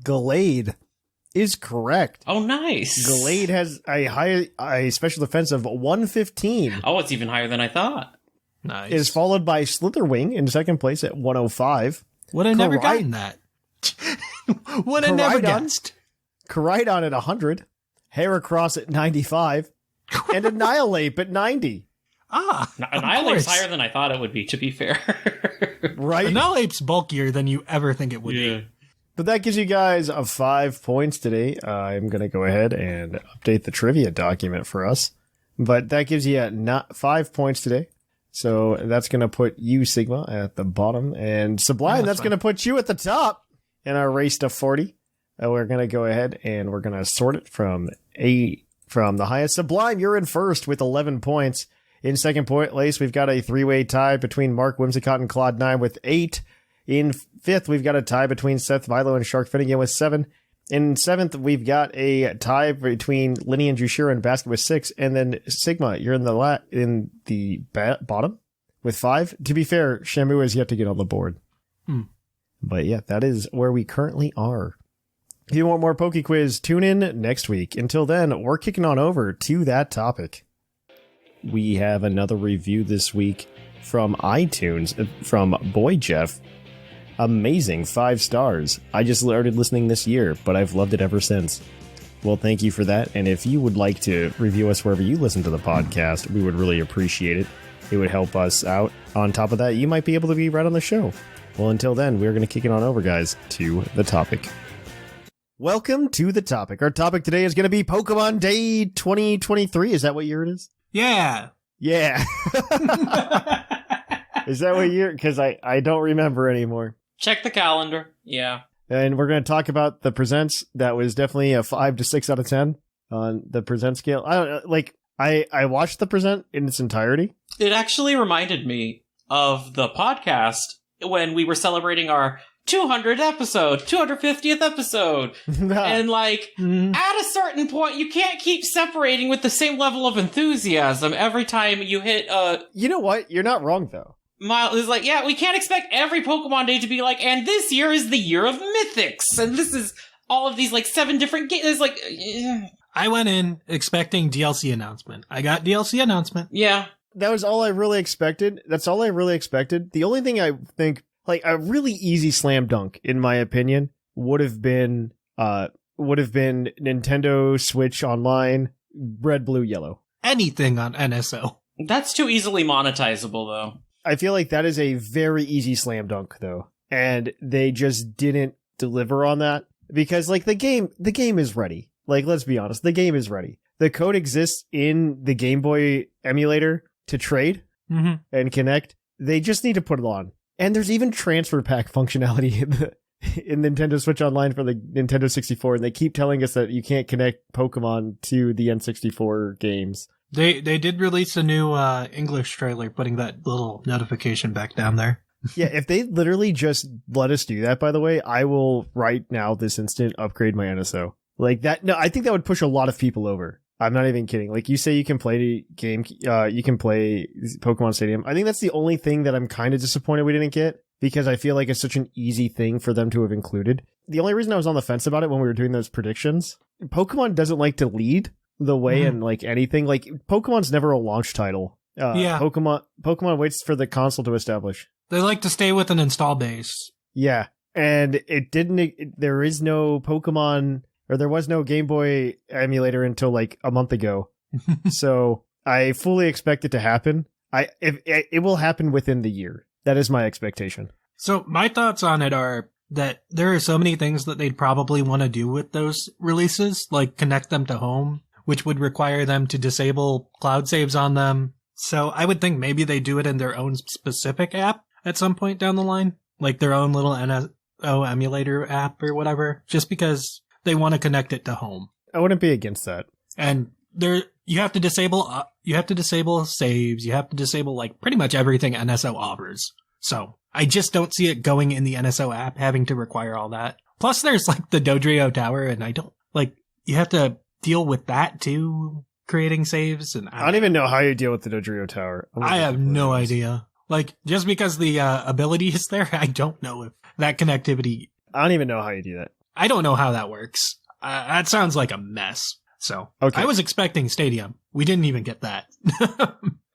Gallade is correct. Oh, nice. Gallade has a special defense of 115. Oh, it's even higher than I thought. Nice. It is followed by Slitherwing in second place at 105. Would have never Korai- gotten that. Would have never Koraidon. guessed. Koraidon at 100. Heracross at 95. And Annihilate at 90. Annihilate's higher than I thought it would be, to be fair. Right? Annihilate's bulkier than you ever think it would be. But that gives you guys 5 points today. I'm going to go ahead and update the trivia document for us. But that gives you 5 points today. So that's going to put you, Sigma, at the bottom. And Sublime, that's going to put you at the top in our race to 40. We're going to go ahead and we're going to sort it from the highest. Sublime, you're in first with 11 points. In second place, we've got a 3-way tie between Mark Whimsicott and Claude9 with 8. In fifth, we've got a tie between Seth Vilo and Shark Finnegan with 7. In seventh, we've got a tie between Linny and Jushira and Basket with 6. And then Sigma, you're in the bottom with 5. To be fair, Shamu has yet to get on the board. But yeah, that is where we currently are. If you want more Poke Quiz, tune in next week. Until then, we're kicking on over to that topic. We have another review this week from iTunes from Boy Jeff. Amazing, 5 stars. I just started listening this year, but I've loved it ever since. Well, thank you for that. And if you would like to review us wherever you listen to the podcast, we would really appreciate it. It would help us out. On top of that, you might be able to be right on the show. Well, until then, we're going to kick it on over, guys, to the topic. Welcome to the topic. Our topic today is going to be Pokemon Day 2023. Is that what year it is? Yeah. Yeah. Is that what year? Because I don't remember anymore. Check the calendar. Yeah. And we're going to talk about the presents. That was definitely a 5 to 6 out of 10 on the present scale. I don't know, like, I watched the present in its entirety. It actually reminded me of the podcast when we were celebrating our 200th episode, 250th episode. And like, at a certain point, you can't keep separating with the same level of enthusiasm every time you hit You know what? You're not wrong, though. Miles is like, yeah, we can't expect every Pokemon Day to be like, and this year is the year of Mythics, and this is all of these like 7 different games. It's like, I went in expecting DLC announcement. I got DLC announcement. Yeah. That was all I really expected. That's all I really expected. The only thing I think, like, a really easy slam dunk, in my opinion, would have been Nintendo Switch Online, red, blue, yellow. Anything on NSO. That's too easily monetizable, though. I feel like that is a very easy slam dunk, though. And they just didn't deliver on that. Because, like, the game is ready. Like, let's be honest, the game is ready. The code exists in the Game Boy emulator to trade and connect. They just need to put it on. And there's even transfer pack functionality in Nintendo Switch Online for the Nintendo 64, and they keep telling us that you can't connect Pokemon to the N64 games. They did release a new English trailer, putting that little notification back down there. Yeah, if they literally just let us do that, by the way, I will right now, this instant, upgrade my NSO. Like that, no, I think that would push a lot of people over. I'm not even kidding. Like, you say you can play you can play Pokemon Stadium. I think that's the only thing that I'm kind of disappointed we didn't get, because I feel like it's such an easy thing for them to have included. The only reason I was on the fence about it when we were doing those predictions, Pokemon doesn't like to lead the way in like anything. Like, Pokemon's never a launch title. Yeah. Pokemon waits for the console to establish. They like to stay with an install base. Yeah. And there is no Pokemon, or there was no Game Boy emulator until like a month ago. So I fully expect it to happen. It will happen within the year. That is my expectation. So my thoughts on it are that there are so many things that they'd probably want to do with those releases, like connect them to home, which would require them to disable cloud saves on them. So I would think maybe they do it in their own specific app at some point down the line, like their own little NSO emulator app or whatever, just because they want to connect it to home. I wouldn't be against that. And you have to disable saves. You have to disable like pretty much everything NSO offers. So I just don't see it going in the NSO app having to require all that. Plus there's like the Dodrio Tower, and I don't like, you have to deal with that too, creating saves. And I don't even know how you deal with the Dodrio Tower. I have no idea. Like, just because the ability is there, I don't know if that connectivity. I don't even know how you do that. I don't know how that works. That sounds like a mess. So okay. I was expecting Stadium. We didn't even get that.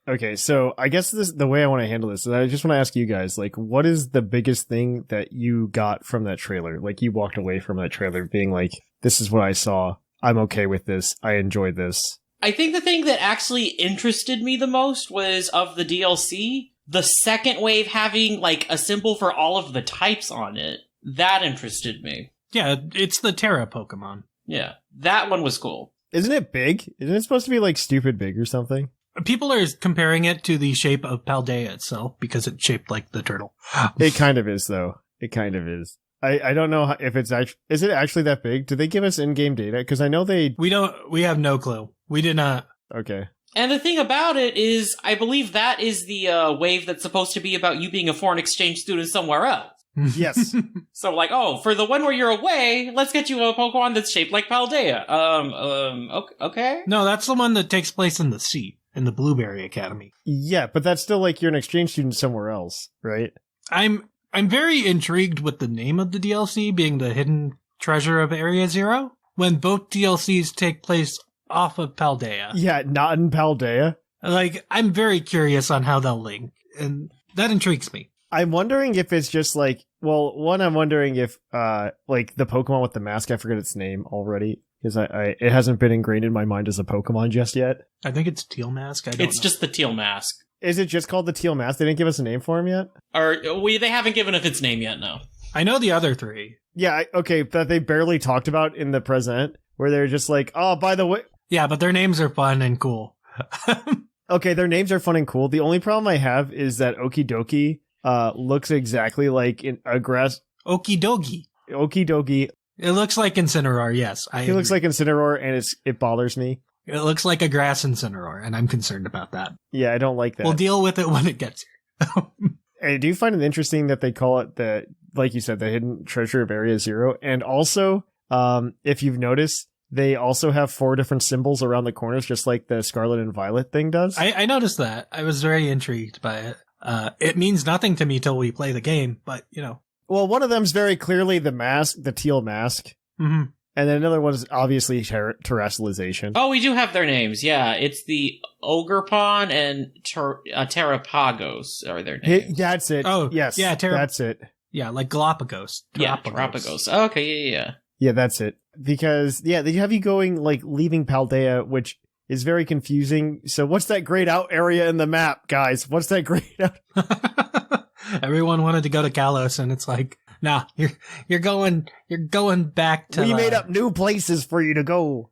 Okay, so I guess the way I want to handle this is I just want to ask you guys, like, what is the biggest thing that you got from that trailer? Like, you walked away from that trailer being like, this is what I saw. I'm okay with this. I enjoyed this. I think the thing that actually interested me the most was of the DLC, the second wave having like a symbol for all of the types on it. That interested me. Yeah, it's the Terra Pokemon. Yeah, that one was cool. Isn't it big? Isn't it supposed to be like stupid big or something? People are comparing it to the shape of Paldea itself because it's shaped like the turtle. It kind of is, though. It kind of is. I don't know if it's actually... Is it actually that big? Did they give us in-game data? Because I know they... We have no clue. We did not. Okay. And the thing about it is, I believe that is the wave that's supposed to be about you being a foreign exchange student somewhere else. Yes. So like, oh, for the one where you're away, let's get you a Pokemon that's shaped like Paldea. Okay. No, that's the one that takes place in the sea, in the Blueberry Academy. Yeah, but that's still like you're an exchange student somewhere else, right? I'm very intrigued with the name of the DLC being the Hidden Treasure of Area Zero, when both DLCs take place off of Paldea. Yeah, not in Paldea. Like, I'm very curious on how they'll link, and that intrigues me. I'm wondering if it's just like, well, one, I'm wondering if, like, the Pokemon with the mask, I forget its name already, because it hasn't been ingrained in my mind as a Pokemon just yet. I think it's Teal Mask. I don't know. It's just the teal mask. Is it just called the Teal Mask? They didn't give us a name for him yet? Or they haven't given it its name yet, no. I know the other three. Yeah, okay, that they barely talked about in the present, where they're just like, oh, by the way... Yeah, but their names are fun and cool. Okay, their names are fun and cool. The only problem I have is that Okidoki looks exactly like in a grass... Okidogi. Okidogi. It looks like Incineroar, yes. He looks like Incineroar, and it bothers me. It looks like a grass Incineroar, and I'm concerned about that. Yeah, I don't like that. We'll deal with it when it gets here. I do find it interesting that they call it the, like you said, the Hidden Treasure of Area Zero. And also, if you've noticed, they also have 4 different symbols around the corners, just like the Scarlet and Violet thing does. I noticed that. I was very intrigued by it. It means nothing to me till we play the game, but, you know. Well, one of them's very clearly the mask, the teal mask. Mm-hmm. And then another one is obviously terrestrialization. Oh, we do have their names. Yeah, it's the Ogerpon and Terrapagos are their names. That's it. Oh, yes. yeah, that's it. Yeah, like Galapagos. Yeah, Terrapagos. Okay, yeah. Yeah, that's it. Because, yeah, they have you going, like, leaving Paldea, which is very confusing. So what's that grayed out area in the map, guys? What's that grayed out? Everyone wanted to go to Kalos, and it's like, nah, you're going back to... We made up new places for you to go.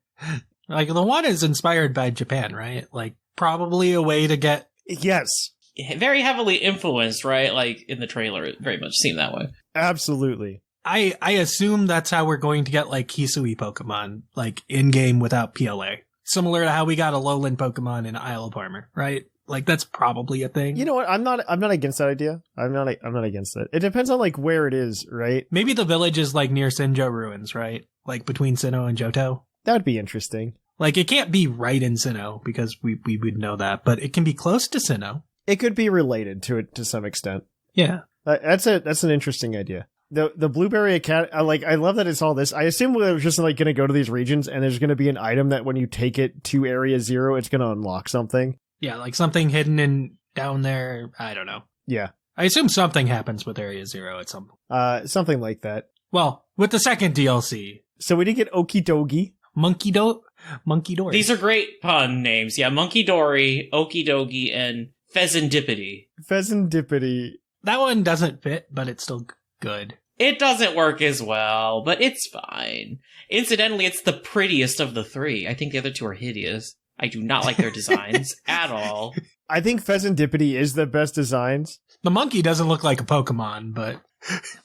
Like, the one is inspired by Japan, right? Like, probably a way to get... Yes. Very heavily influenced, right? Like, in the trailer, it very much seemed that way. Absolutely. I assume that's how we're going to get, like, Hisui Pokemon, like, in-game without PLA. Similar to how we got a Lowland Pokemon in Isle of Armor, right? Like, that's probably a thing. You know what? I'm not against that idea. I'm not against it. It depends on, like, where it is, right? Maybe the village is, like, near Sinjoh Ruins, right? Like, between Sinnoh and Johto. That would be interesting. Like, it can't be right in Sinnoh, because we would know that, but it can be close to Sinnoh. It could be related to it to some extent. Yeah. That's an interesting idea. The Blueberry Academy, I love that it's all this. I assume we're just, like, going to go to these regions, and there's going to be an item that when you take it to Area Zero, it's going to unlock something. Yeah, like something hidden in down there. I don't know. Yeah. I assume something happens with Area Zero at some point. Something like that. Well, with the second DLC. So we did get Okidogi. Monkey Dory. These are great pun names. Yeah, Monkey Dory, Okidogi, and Pheasantipity. Pheasantipity. That one doesn't fit, but it's still good. It doesn't work as well, but it's fine. Incidentally, it's the prettiest of the 3. I think the other 2 are hideous. I do not like their designs at all. I think Pheasantipity is the best designs. The monkey doesn't look like a Pokemon, but...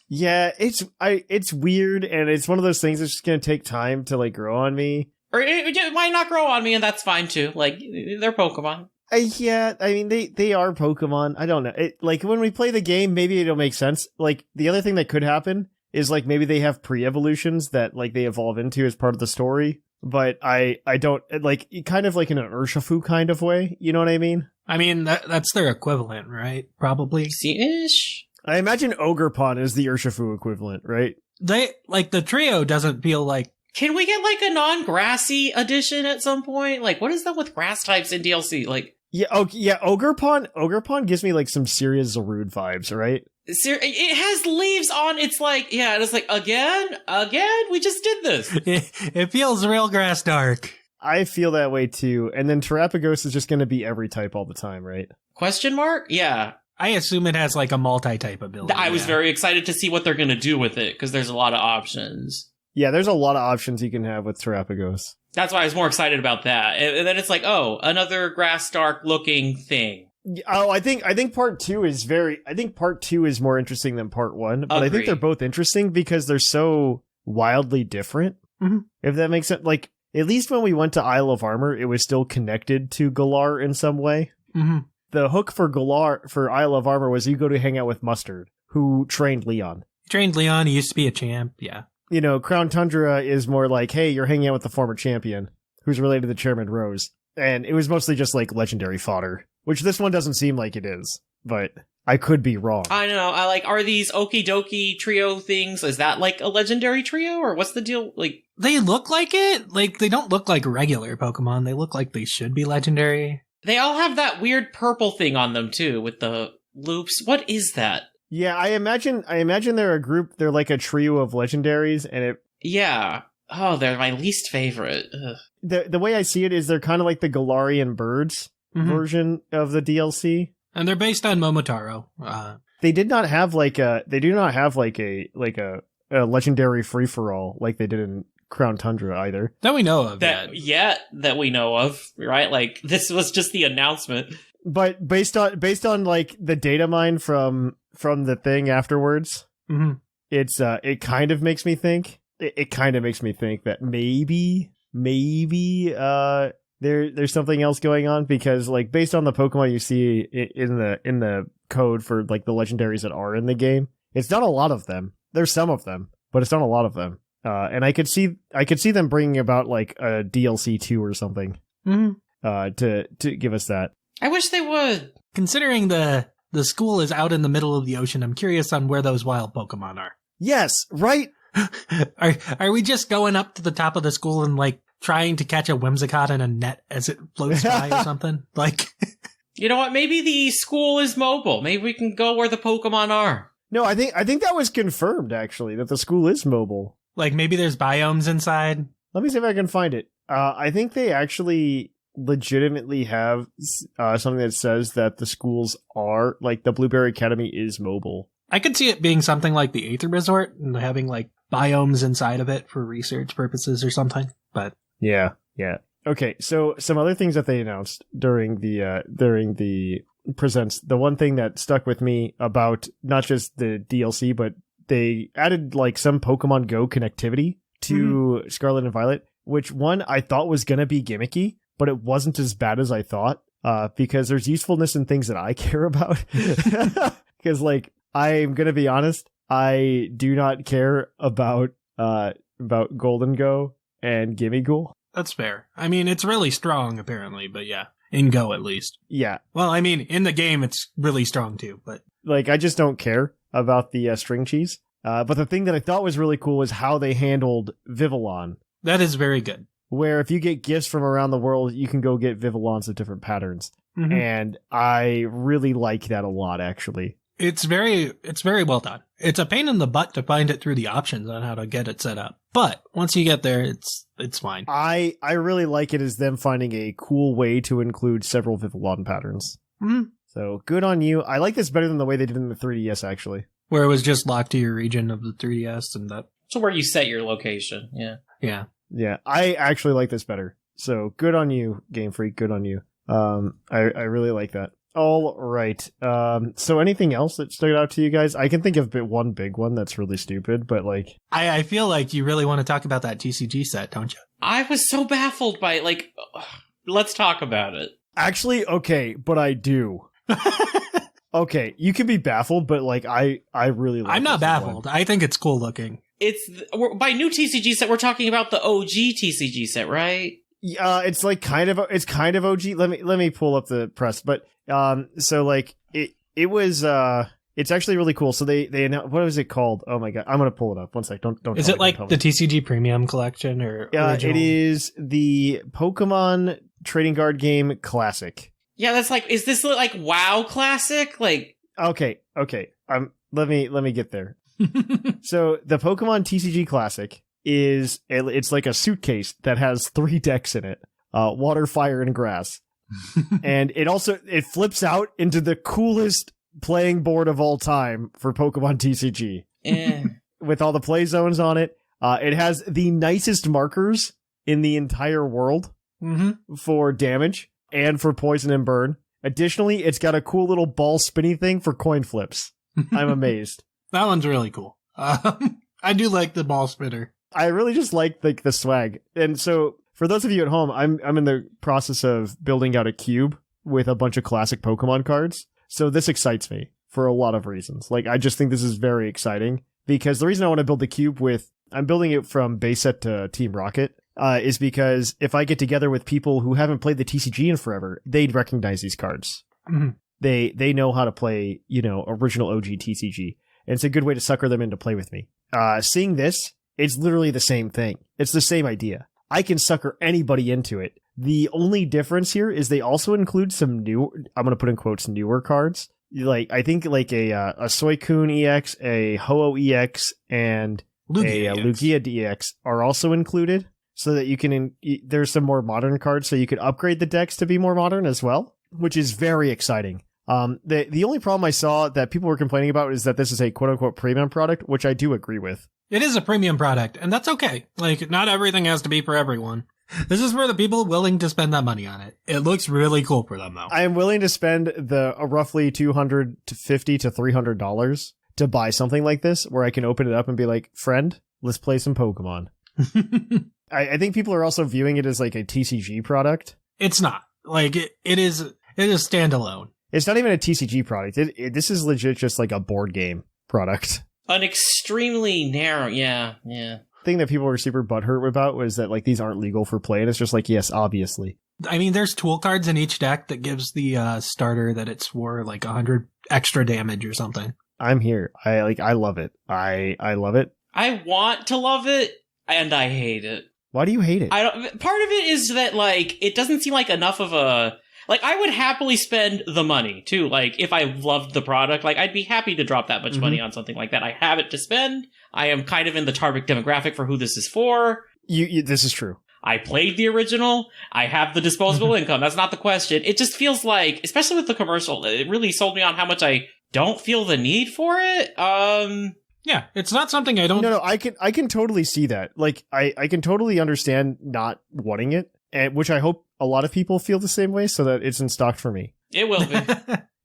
Yeah, it's weird, and it's one of those things that's just going to take time to, like, grow on me. Or it might not grow on me, and that's fine, too. Like, they're Pokemon. Yeah, I mean, they are Pokemon. I don't know. Like, when we play the game, maybe it'll make sense. Like, the other thing that could happen is, like, maybe they have pre-evolutions that, like, they evolve into as part of the story. But I don't, like, kind of like in an Urshifu kind of way. You know what I mean? I mean, that's their equivalent, right? Probably. See-ish? I imagine Ogerpon is the Urshifu equivalent, right? The trio doesn't feel like... Can we get, like, a non-grassy edition at some point? Like, what is that with grass types in DLC? Like... Yeah, Ogerpon gives me, like, some serious Zarude vibes, right? It has leaves on. It's like, yeah, and it's like, again, we just did this. It feels real grass dark. I feel that way too. And then Terapagos is just going to be every type all the time, right? Question mark? Yeah. I assume it has like a multi-type ability. I was very excited to see what they're going to do with it because there's a lot of options. Yeah, there's a lot of options you can have with Terapagos. That's why I was more excited about that. And then it's like, oh, another Grass Dark looking thing. Oh, I think part 2 is part 2 is more interesting than part 1, but I think they're both interesting because they're so wildly different. Mm-hmm. If that makes sense. Like, at least when we went to Isle of Armor, it was still connected to Galar in some way. Mm-hmm. The hook for Isle of Armor was you go to hang out with Mustard, who trained Leon. He used to be a champ, yeah. You know, Crown Tundra is more like, hey, you're hanging out with the former champion, who's related to Chairman Rose. And it was mostly just like legendary fodder, which this one doesn't seem like it is, but I could be wrong. I know. Are these okie dokie trio things? Is that like a legendary trio or what's the deal? Like, they look like it. Like, they don't look like regular Pokemon. They look like they should be legendary. They all have that weird purple thing on them too with the loops. What is that? Yeah, I imagine they're a group, they're like a trio of legendaries, and it... Yeah. Oh, they're my least favorite. Ugh. The way I see it is they're kind of like the Galarian birds version of the DLC. And they're based on Momotaro. They do not have like a legendary free-for-all like they did in Crown Tundra either. That we know of. That we know of, right? Like, this was just the announcement. But based on like the data mine from the thing afterwards, it kind of makes me think that maybe there's something else going on, because like based on the Pokemon you see in the code for like the legendaries that are in the game, it's not a lot of them. There's some of them, but it's not a lot of them. And I could see them bringing about like a DLC 2 or something to give us that. I wish they would. Considering the school is out in the middle of the ocean, I'm curious on where those wild Pokemon are. Yes, right? Are we just going up to the top of the school and like trying to catch a Whimsicott in a net as it floats by or something? Like, you know what? Maybe the school is mobile. Maybe we can go where the Pokemon are. No, I think that was confirmed actually, that the school is mobile. Like maybe there's biomes inside. Let me see if I can find it. I think they actually legitimately have something that says that the schools are, like, the Blueberry Academy is mobile. I could see it being something like the Aether Resort and having like biomes inside of it for research purposes or something. But yeah. Okay, so some other things that they announced during the presents. The one thing that stuck with me about not just the DLC, but they added like some Pokemon Go connectivity to Scarlet and Violet, which one I thought was gonna be gimmicky, but it wasn't as bad as I thought, because there's usefulness in things that I care about. Because, like, I'm gonna be honest, I do not care about Golden Go and Gimmighoul. That's fair. I mean, it's really strong, apparently, but yeah. In Go, at least. Yeah. Well, I mean, in the game, it's really strong, too, but... Like, I just don't care about the string cheese. But the thing that I thought was really cool is how they handled Vivillon. That is very good. Where if you get gifts from around the world, you can go get Vivillons of different patterns. And I really like that a lot, actually. It's very well done. It's a pain in the butt to find it through the options on how to get it set up. But once you get there, it's fine. I really like it as them finding a cool way to include several Vivillon patterns. So good on you. I like this better than the way they did in the 3DS, actually. Where it was just locked to your region of the 3DS and that. So where you set your location, yeah. Yeah, I actually like this better. So good on you, Game Freak. Good on you. I really like that. All right. So anything else that stood out to you guys? I can think of one big one that's really stupid, but like... I feel like you really want to talk about that TCG set, don't you? I was so baffled by it. Like, let's talk about it. Actually, okay, but I do. Okay, you can be baffled, but like, I really like I'm not baffled. I think it's cool looking. By new TCG set, we're talking about the OG TCG set, right? It's like kind of OG. Let me pull up the press, but so like it was it's actually really cool. So they announced, what was it called? Oh my god, I'm gonna pull it up. One sec. Don't. Is it like the TCG Premium Collection or? It is the Pokemon Trading Card Game Classic. Yeah, that's like. Is this like WoW Classic? Like. Okay. Let me get there. So the Pokemon TCG Classic it's like a suitcase that has 3 decks in it water, fire, and grass. And it flips out into the coolest playing board of all time for Pokemon TCG. With all the play zones on it. It has the nicest markers in the entire world for damage and for poison and burn. Additionally, it's got a cool little ball spinny thing for coin flips. I'm amazed. That one's really cool. I do like the ball spinner. I really just like the swag. And so for those of you at home, I'm in the process of building out a cube with a bunch of classic Pokemon cards. So this excites me for a lot of reasons. Like, I just think this is very exciting because the reason I want to build the cube I'm building it from base set to Team Rocket, is because if I get together with people who haven't played the TCG in forever, they'd recognize these cards. Mm-hmm. They know how to play, original OG TCG. And it's a good way to sucker them in to play with me. Seeing this, it's literally the same thing. It's the same idea. I can sucker anybody into it. The only difference here is they also include some new, I'm going to put in quotes, newer cards. I think a Suicune EX, a Ho-Oh EX, and Lugia EX are also included, so that you can, there's some more modern cards, so you could upgrade the decks to be more modern as well, which is very exciting. The only problem I saw that people were complaining about is that this is a quote-unquote premium product, which I do agree with. It is a premium product, and that's okay. Not everything has to be for everyone. This is for the people willing to spend that money on it. It looks really cool for them, though. I am willing to spend the roughly $250 to $300 to buy something like this, where I can open it up and be like, friend, let's play some Pokemon. I think people are also viewing it as like a TCG product. It's not. It is standalone. It's not even a TCG product. This is legit just like a board game product. An extremely narrow, yeah. Thing that people were super butthurt about was that these aren't legal for play, and it's just like, yes, obviously. I mean, there's tool cards in each deck that gives the starter that it's for 100 extra damage or something. I'm here. I love it. I love it. I want to love it, and I hate it. Why do you hate it? Part of it is that it doesn't seem like enough of a. I would happily spend the money, too. If I loved the product, I'd be happy to drop that much money on something like that. I have it to spend. I am kind of in the target demographic for who this is for. This is true. I played the original. I have the disposable income. That's not the question. It just feels like, especially with the commercial, it really sold me on how much I don't feel the need for it. Yeah, it's not something I don't... No, I can totally see that. I can totally understand not wanting it, and which I hope a lot of people feel the same way, so that it's in stock for me. It will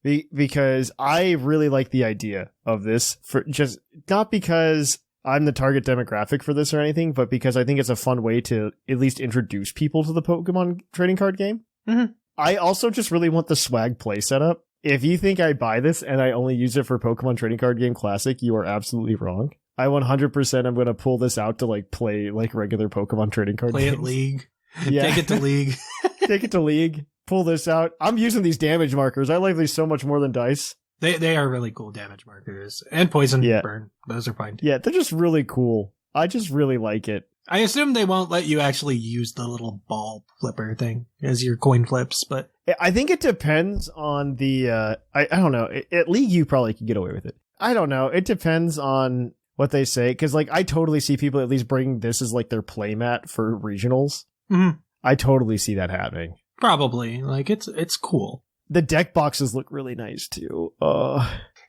be. Because I really like the idea of this, for just not because I'm the target demographic for this or anything, but because I think it's a fun way to at least introduce people to the Pokemon trading card game. Mm-hmm. I also just really want the swag play setup. If you think I buy this and I only use it for Pokemon Trading Card Game Classic, you are absolutely wrong. I 100% am going to pull this out to play regular Pokemon Trading Card games. Play it League. Yeah. Take it to League. Take it to League. Pull this out. I'm using these damage markers. I like these so much more than dice. They are really cool damage markers. And poison burn. Those are fine. Yeah, they're just really cool. I just really like it. I assume they won't let you actually use the little ball flipper thing as your coin flips, but... I think it depends on the... I don't know. At League, you probably could get away with it. I don't know. It depends on what they say, because I totally see people at least bringing this as their playmat for regionals. Mm-hmm. I totally see that happening. Probably. It's cool. The deck boxes look really nice, too.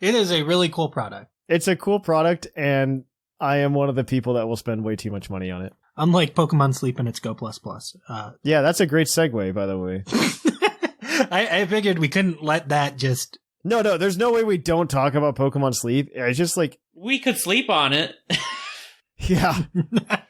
It is a really cool product. It's a cool product, and I am one of the people that will spend way too much money on it. Unlike Pokemon Sleep and its Go++. Yeah, that's a great segue, by the way. I figured we couldn't let that just... No, there's no way we don't talk about Pokemon Sleep. It's just we could sleep on it. Yeah.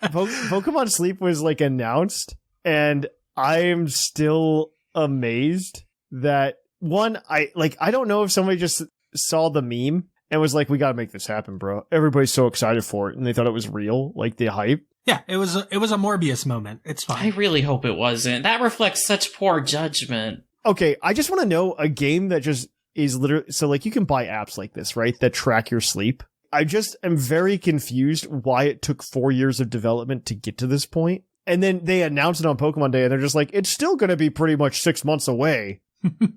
Pokemon Sleep was announced, and I am still amazed that, one, I don't know if somebody just saw the meme and was like, we gotta make this happen, bro. Everybody's so excited for it, and they thought it was real, the hype. Yeah, it was a Morbius moment. It's fine. I really hope it wasn't. That reflects such poor judgment. Okay, I just want to know a game that just is literally... So, you can buy apps like this, right? That track your sleep. I just am very confused why it took 4 years of development to get to this point. And then they announced it on Pokemon Day, and they're just like, it's still going to be pretty much 6 months away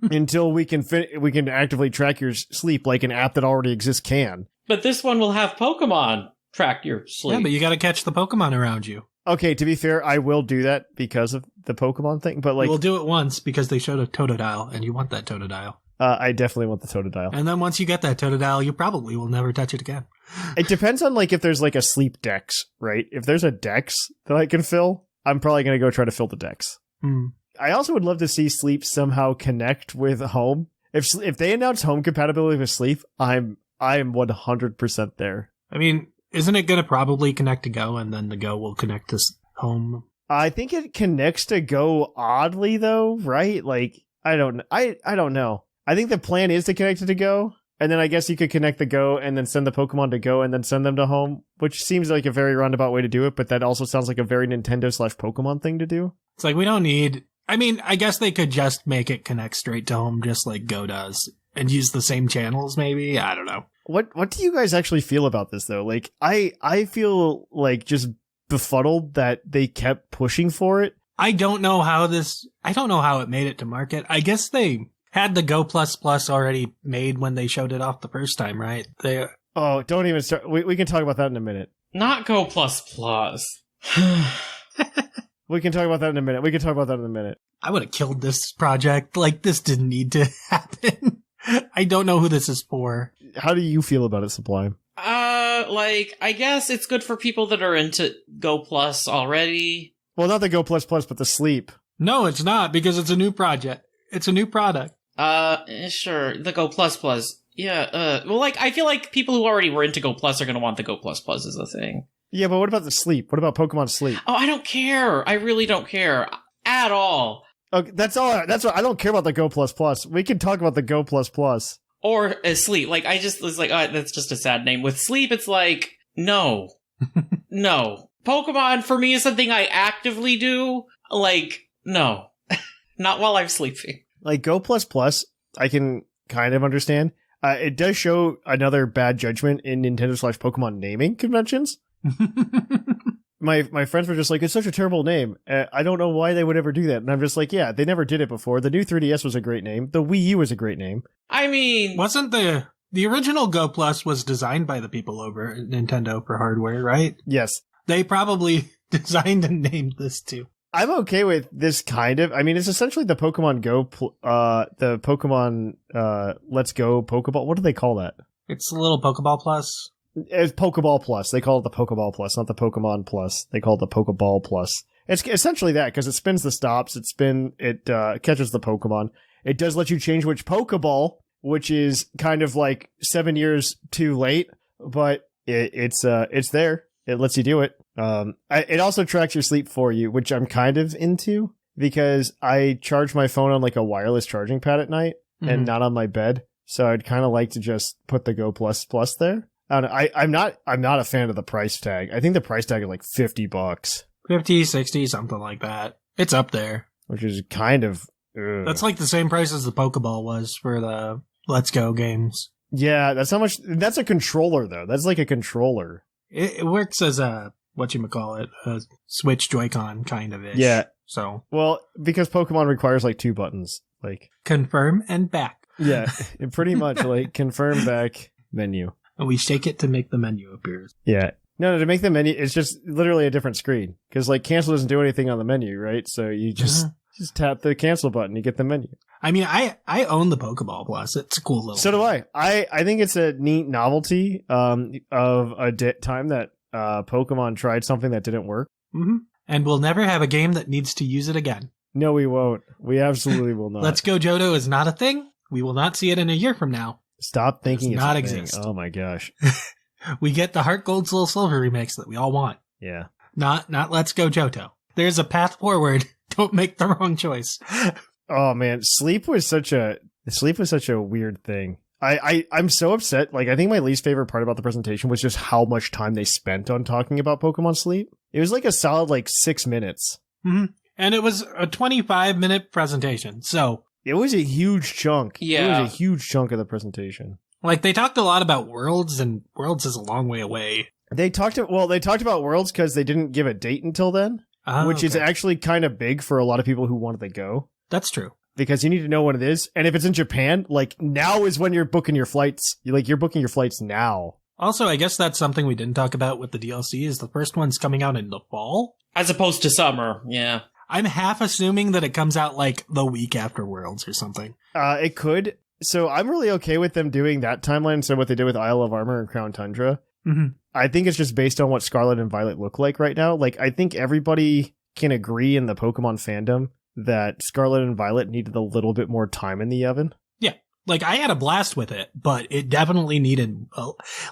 until we can actively track your sleep like an app that already exists can. But this one will have Pokemon track your sleep. Yeah, but you got to catch the Pokemon around you. Okay, to be fair, I will do that because of the Pokemon thing, but like we'll do it once because they showed a Totodile, and you want that Totodile. I definitely want the Totodile. And then once you get that Totodile, you probably will never touch it again. It depends on like if there's like a sleep dex, right? If there's a dex that I can fill, I'm probably going to go try to fill the dex. I also would love to see sleep somehow connect with home. If they announce home compatibility with sleep, I am 100% there. I mean, isn't it going to probably connect to Go, and then the Go will connect to home? I think it connects to Go oddly though, right? Like I don't know. I think the plan is to connect it to Go, and then I guess you could connect the Go and then send the Pokemon to Go and then send them to home, which seems like a very roundabout way to do it, but that also sounds like a very Nintendo/Pokemon thing to do. It's like we don't need... I mean, I guess they could just make it connect straight to home just like Go does and use the same channels maybe? I don't know. What do you guys actually feel about this though? Like I feel like just befuddled that they kept pushing for it. I don't know how it made it to market. I guess they had the Go Plus Plus already made when they showed it off the first time, right? Don't even start. We can talk about that in a minute. Not Go Plus Plus. We can talk about that in a minute. I would have killed this project. Like, this didn't need to happen. I don't know who this is for. How do you feel about it, Sublime? I guess it's good for people that are into Go Plus already. Well, not the Go Plus Plus, but the sleep. No, it's not, because it's a new project. It's a new product. Sure, the Go Plus Plus. Yeah, well, like, I feel like people who already were into Go Plus are gonna want the Go Plus Plus as a thing. Yeah, but what about the sleep? What about Pokemon Sleep? Oh, I don't care. I really don't care. At all. Okay, that's all. That's what I don't care about the Go Plus Plus. We can talk about the Go Plus Plus. Or Sleep. Like, I just was like, oh, that's just a sad name. With Sleep, it's like, no. No. Pokemon, for me, is something I actively do. Like, no. Not while I'm sleeping. Like, Go Plus Plus, I can kind of understand. It does show another bad judgment in Nintendo/Pokemon naming conventions. My friends were just like, it's such a terrible name. I don't know why they would ever do that. And I'm just like, yeah, they never did it before. The new 3DS was a great name. The Wii U was a great name. I mean... Wasn't the original Go Plus was designed by the people over at Nintendo for hardware, right? Yes. They probably designed and named this too. I'm okay with this kind of... I mean, it's essentially the Pokemon Go... the Pokemon Let's Go Pokeball. What do they call that? It's a little Pokeball Plus. It's Pokeball Plus. They call it the Pokeball Plus, not the Pokemon Plus. They call it the Pokeball Plus. It's essentially that, because it spins the stops, it catches the Pokemon. It does let you change which Pokeball, which is kind of like 7 years too late, but it's there. It lets you do it. It also tracks your sleep for you, which I'm kind of into, because I charge my phone on like a wireless charging pad at night and not on my bed. So I'd kind of like to just put the Go Plus Plus there. I'm not a fan of the price tag. I think the price tag is like $50. 50, 60, something like that. It's up there. Which is kind of... That's like the same price as the Pokeball was for the Let's Go games. Yeah, that's how much... That's a controller, though. That's like a controller. It works as a, whatchamacallit, a Switch Joy-Con kind of ish. Yeah. So... Well, because Pokemon requires like 2 buttons. Like... Confirm and back. Yeah, pretty much like confirm, back, menu. And we shake it to make the menu appear. Yeah. No, to make the menu, it's just literally a different screen. Because, like, cancel doesn't do anything on the menu, right? So you just tap the cancel button, you get the menu. I mean, I own the Pokeball Plus. It's a cool little So do I. I think it's a neat novelty of a time that Pokemon tried something that didn't work. Mm-hmm. And we'll never have a game that needs to use it again. No, we won't. We absolutely will not. Let's Go Johto is not a thing. We will not see it in a year from now. Stop thinking it's not a exist. Thing. Oh my gosh. We get the Heart Gold Soul Silver remix that we all want. Yeah. Not Let's Go Johto. There's a path forward. Don't make the wrong choice. Oh man, sleep was such a weird thing. I'm so upset. Like, I think my least favorite part about the presentation was just how much time they spent on talking about Pokemon Sleep. It was like a solid, like, 6 minutes. Mm-hmm. And it was a 25-minute presentation, so... It was a huge chunk. Yeah. It was a huge chunk of the presentation. Like, they talked a lot about Worlds, and Worlds is a long way away. They talked about Worlds because they didn't give a date until then, which is actually kind of big for a lot of people who wanted to go. That's true. Because you need to know when it is. And if it's in Japan, like, now is when you're booking your flights. You're booking your flights now. Also, I guess that's something we didn't talk about with the DLC, is the first one's coming out in the fall. As opposed to summer, yeah. I'm half assuming that it comes out like the week after Worlds or something. It could. So I'm really okay with them doing that timeline. So what they did with Isle of Armor and Crown Tundra. Mm-hmm. I think it's just based on what Scarlet and Violet look like right now. Like, I think everybody can agree in the Pokemon fandom that Scarlet and Violet needed a little bit more time in the oven. Yeah. Like, I had a blast with it, but it definitely needed,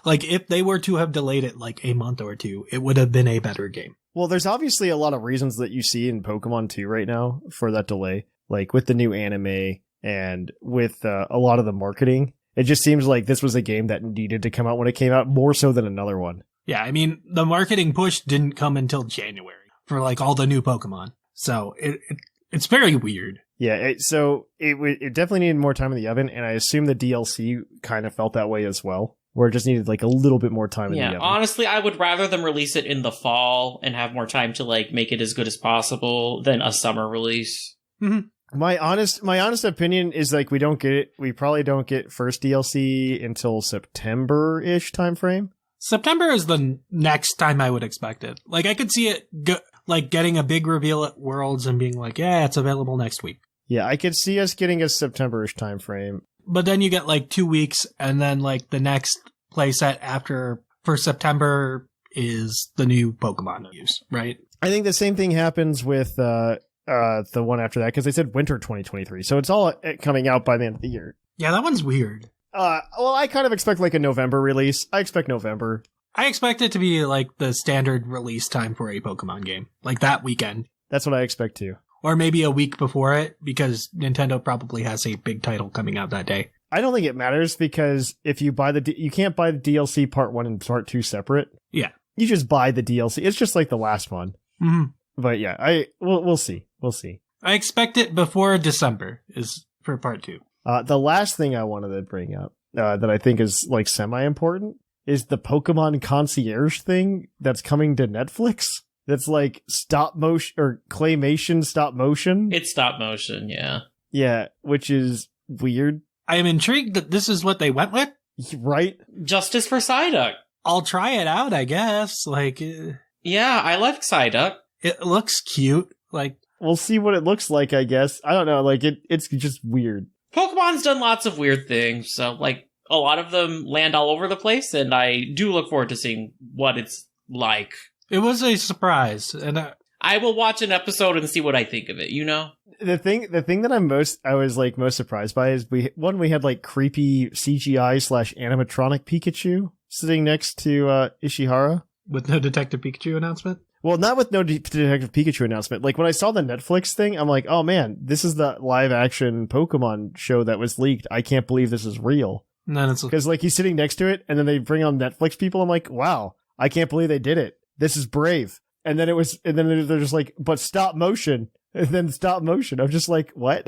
like, if they were to have delayed it like a month or two, it would have been a better game. Well, there's obviously a lot of reasons that you see in Pokemon 2 right now for that delay. Like, with the new anime and with a lot of the marketing. It just seems like this was a game that needed to come out when it came out, more so than another one. Yeah, I mean, the marketing push didn't come until January for, like, all the new Pokemon. So, it's very weird. Yeah, it definitely needed more time in the oven, and I assume the DLC kind of felt that way as well, where it just needed, like, a little bit more time in the oven. Yeah, honestly, I would rather them release it in the fall and have more time to, like, make it as good as possible than a summer release. Mm-hmm. My honest opinion is, like, we probably don't get first DLC until September-ish timeframe. September is the next time I would expect it. Like, I could see it, getting a big reveal at Worlds and being like, yeah, it's available next week. Yeah, I could see us getting a September-ish timeframe. But then you get, like, 2 weeks, and then, like, the next playset for September is the new Pokemon news, right? I think the same thing happens with the one after that, because they said winter 2023, so it's all coming out by the end of the year. Yeah, that one's weird. Well, I kind of expect like a November release. I expect November. I expect it to be like the standard release time for a Pokemon game, like that weekend. That's what I expect too. Or maybe a week before it, because Nintendo probably has a big title coming out that day. I don't think it matters, because if you buy you can't buy the DLC Part 1 and Part 2 separate. Yeah. You just buy the DLC. It's just like the last one. Mm-hmm. But yeah, we'll see. We'll see. I expect it before December is for Part 2. The last thing I wanted to bring up that I think is like semi-important is the Pokemon Concierge thing that's coming to Netflix. That's like stop motion or claymation stop motion. It's stop motion, yeah. Yeah, which is weird. I am intrigued that this is what they went with. Right? Justice for Psyduck. I'll try it out, I guess. Like, yeah, I like Psyduck. It looks cute. Like, we'll see what it looks like, I guess. I don't know. Like, it's just weird. Pokemon's done lots of weird things, so, like, a lot of them land all over the place, and I do look forward to seeing what it's like. It was a surprise, and I will watch an episode and see what I think of it, you know? The thing that I was most surprised by is we had like creepy CGI/animatronic Pikachu sitting next to Ishihara. With no Detective Pikachu announcement? Well, not with no Detective Pikachu announcement. Like, when I saw the Netflix thing, I'm like, oh man, this is the live-action Pokemon show that was leaked. I can't believe this is real. And then it's because, like, he's sitting next to it, and then they bring on Netflix people. I'm like, wow, I can't believe they did it. This is brave. And then they're just like, but stop motion. And then stop motion. I'm just like, what?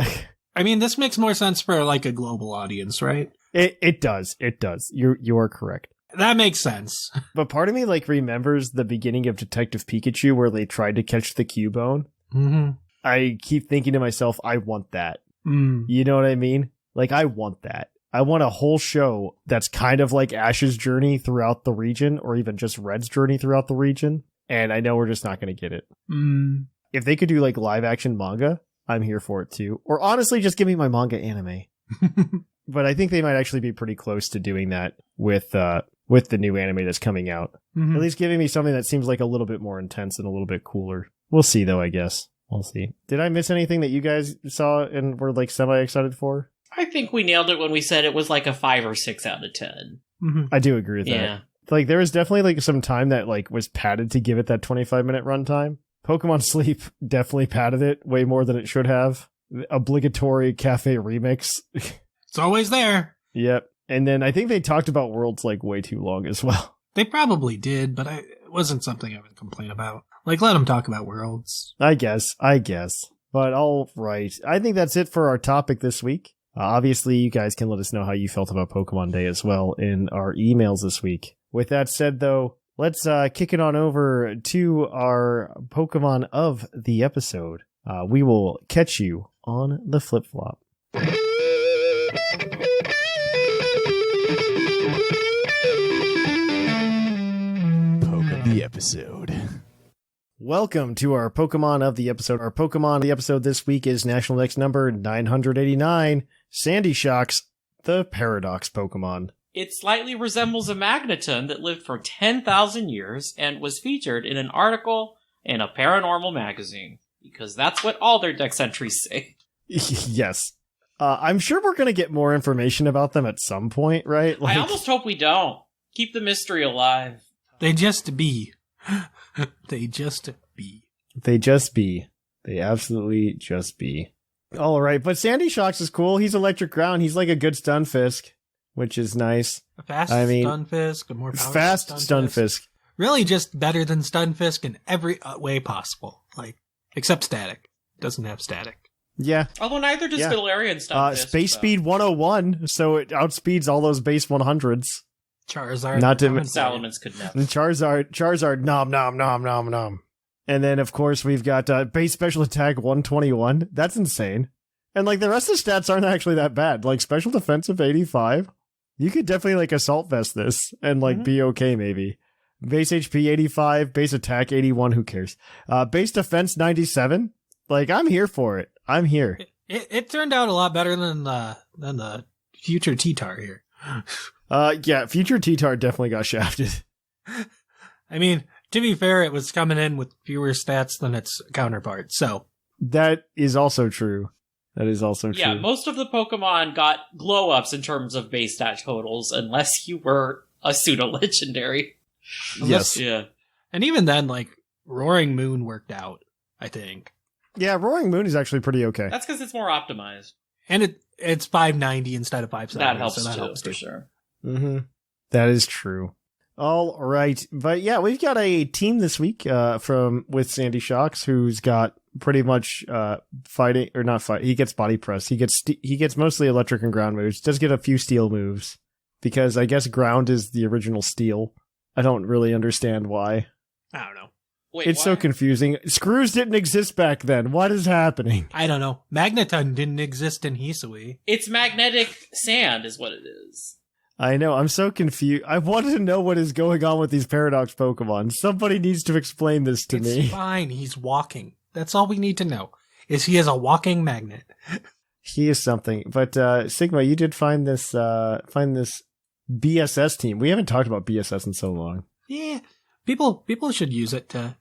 I mean, this makes more sense for, like, a global audience, right? It does. It does. You are correct. That makes sense. But part of me, like, remembers the beginning of Detective Pikachu where they tried to catch the Cubone. Mm-hmm. I keep thinking to myself, I want that. Mm. You know what I mean? Like, I want that. I want a whole show that's kind of like Ash's journey throughout the region, or even just Red's journey throughout the region. And I know we're just not going to get it. Mm. If they could do, like, live-action manga, I'm here for it, too. Or honestly, just give me my manga anime. But I think they might actually be pretty close to doing that with the new anime that's coming out. Mm-hmm. At least giving me something that seems like a little bit more intense and a little bit cooler. We'll see, though, I guess. We'll see. Did I miss anything that you guys saw and were, like, semi-excited for? I think we nailed it when we said it was like a 5 or 6 out of 10. Mm-hmm. I do agree with that. Like, there was definitely, like, some time that, like, was padded to give it that 25-minute runtime. Pokemon Sleep definitely padded it way more than it should have. The obligatory cafe remix. It's always there. Yep. And then I think they talked about Worlds, like, way too long as well. They probably did, but it wasn't something I would complain about. Like, let them talk about Worlds. I guess. But all right. I think that's it for our topic this week. Obviously, you guys can let us know how you felt about Pokemon Day as well in our emails this week. With that said, though, let's kick it on over to our Pokemon of the episode. We will catch you on the flip-flop. Poke of the episode. Welcome to our Pokemon of the episode. Our Pokemon of the episode this week is National Dex number 989, Sandy Shocks, the Paradox Pokemon. It slightly resembles a Magneton that lived for 10,000 years and was featured in an article in a paranormal magazine. Because that's what all their Dex entries say. Yes. I'm sure we're going to get more information about them at some point, right? I almost hope we don't. Keep the mystery alive. They just be. They just be. They just be. They absolutely just be. All right, but Sandy Shocks is cool. He's electric ground. He's like a good Stunfisk, which is nice. A fast Stunfisk, a more powerful fast Stunfisk. Really just better than Stunfisk in every way possible. Like, except static. Doesn't have static. Yeah. Although neither does Galarian Stunfisk. Space speed 101, so it outspeeds all those base 100s. Charizard. Not to Salamence could never. And Charizard, nom nom nom nom nom. And then of course we've got base special attack 121. That's insane. And like the rest of the stats aren't actually that bad. Like special defensive 85. You could definitely like assault vest this and like be okay maybe. Base HP 85, base attack 81. Who cares? Base defense 97. Like I'm here for it. I'm here. It turned out a lot better than the future T-Tar here. Yeah, future T-Tar definitely got shafted. I mean, to be fair, it was coming in with fewer stats than its counterpart, so. That is also true. Yeah, most of the Pokemon got glow-ups in terms of base stat totals, unless you were a pseudo-legendary. Yes. Yeah. And even then, like, Roaring Moon worked out, I think. Yeah, Roaring Moon is actually pretty okay. That's because it's more optimized. And it's 590 instead of 570. That helps, so that too, helps for sure. Mm-hmm. That is true. All right. But yeah, we've got a team this week with Sandy Shocks, who's got pretty much fighting, or not fight. He gets body press. He gets mostly electric and ground moves. Does get a few steel moves, because I guess ground is the original steel. I don't really understand why. I don't know. Wait, it's so confusing. Screws didn't exist back then. What is happening? I don't know. Magneton didn't exist in Hisui. It's magnetic sand is what it is. I know. I'm so confused. I wanted to know what is going on with these Paradox Pokemon. Somebody needs to explain this to me. It's fine. He's walking. That's all we need to know. Is he is a walking magnet. He is something. But Sigma, you did find this BSS team. We haven't talked about BSS in so long. Yeah. People should use it to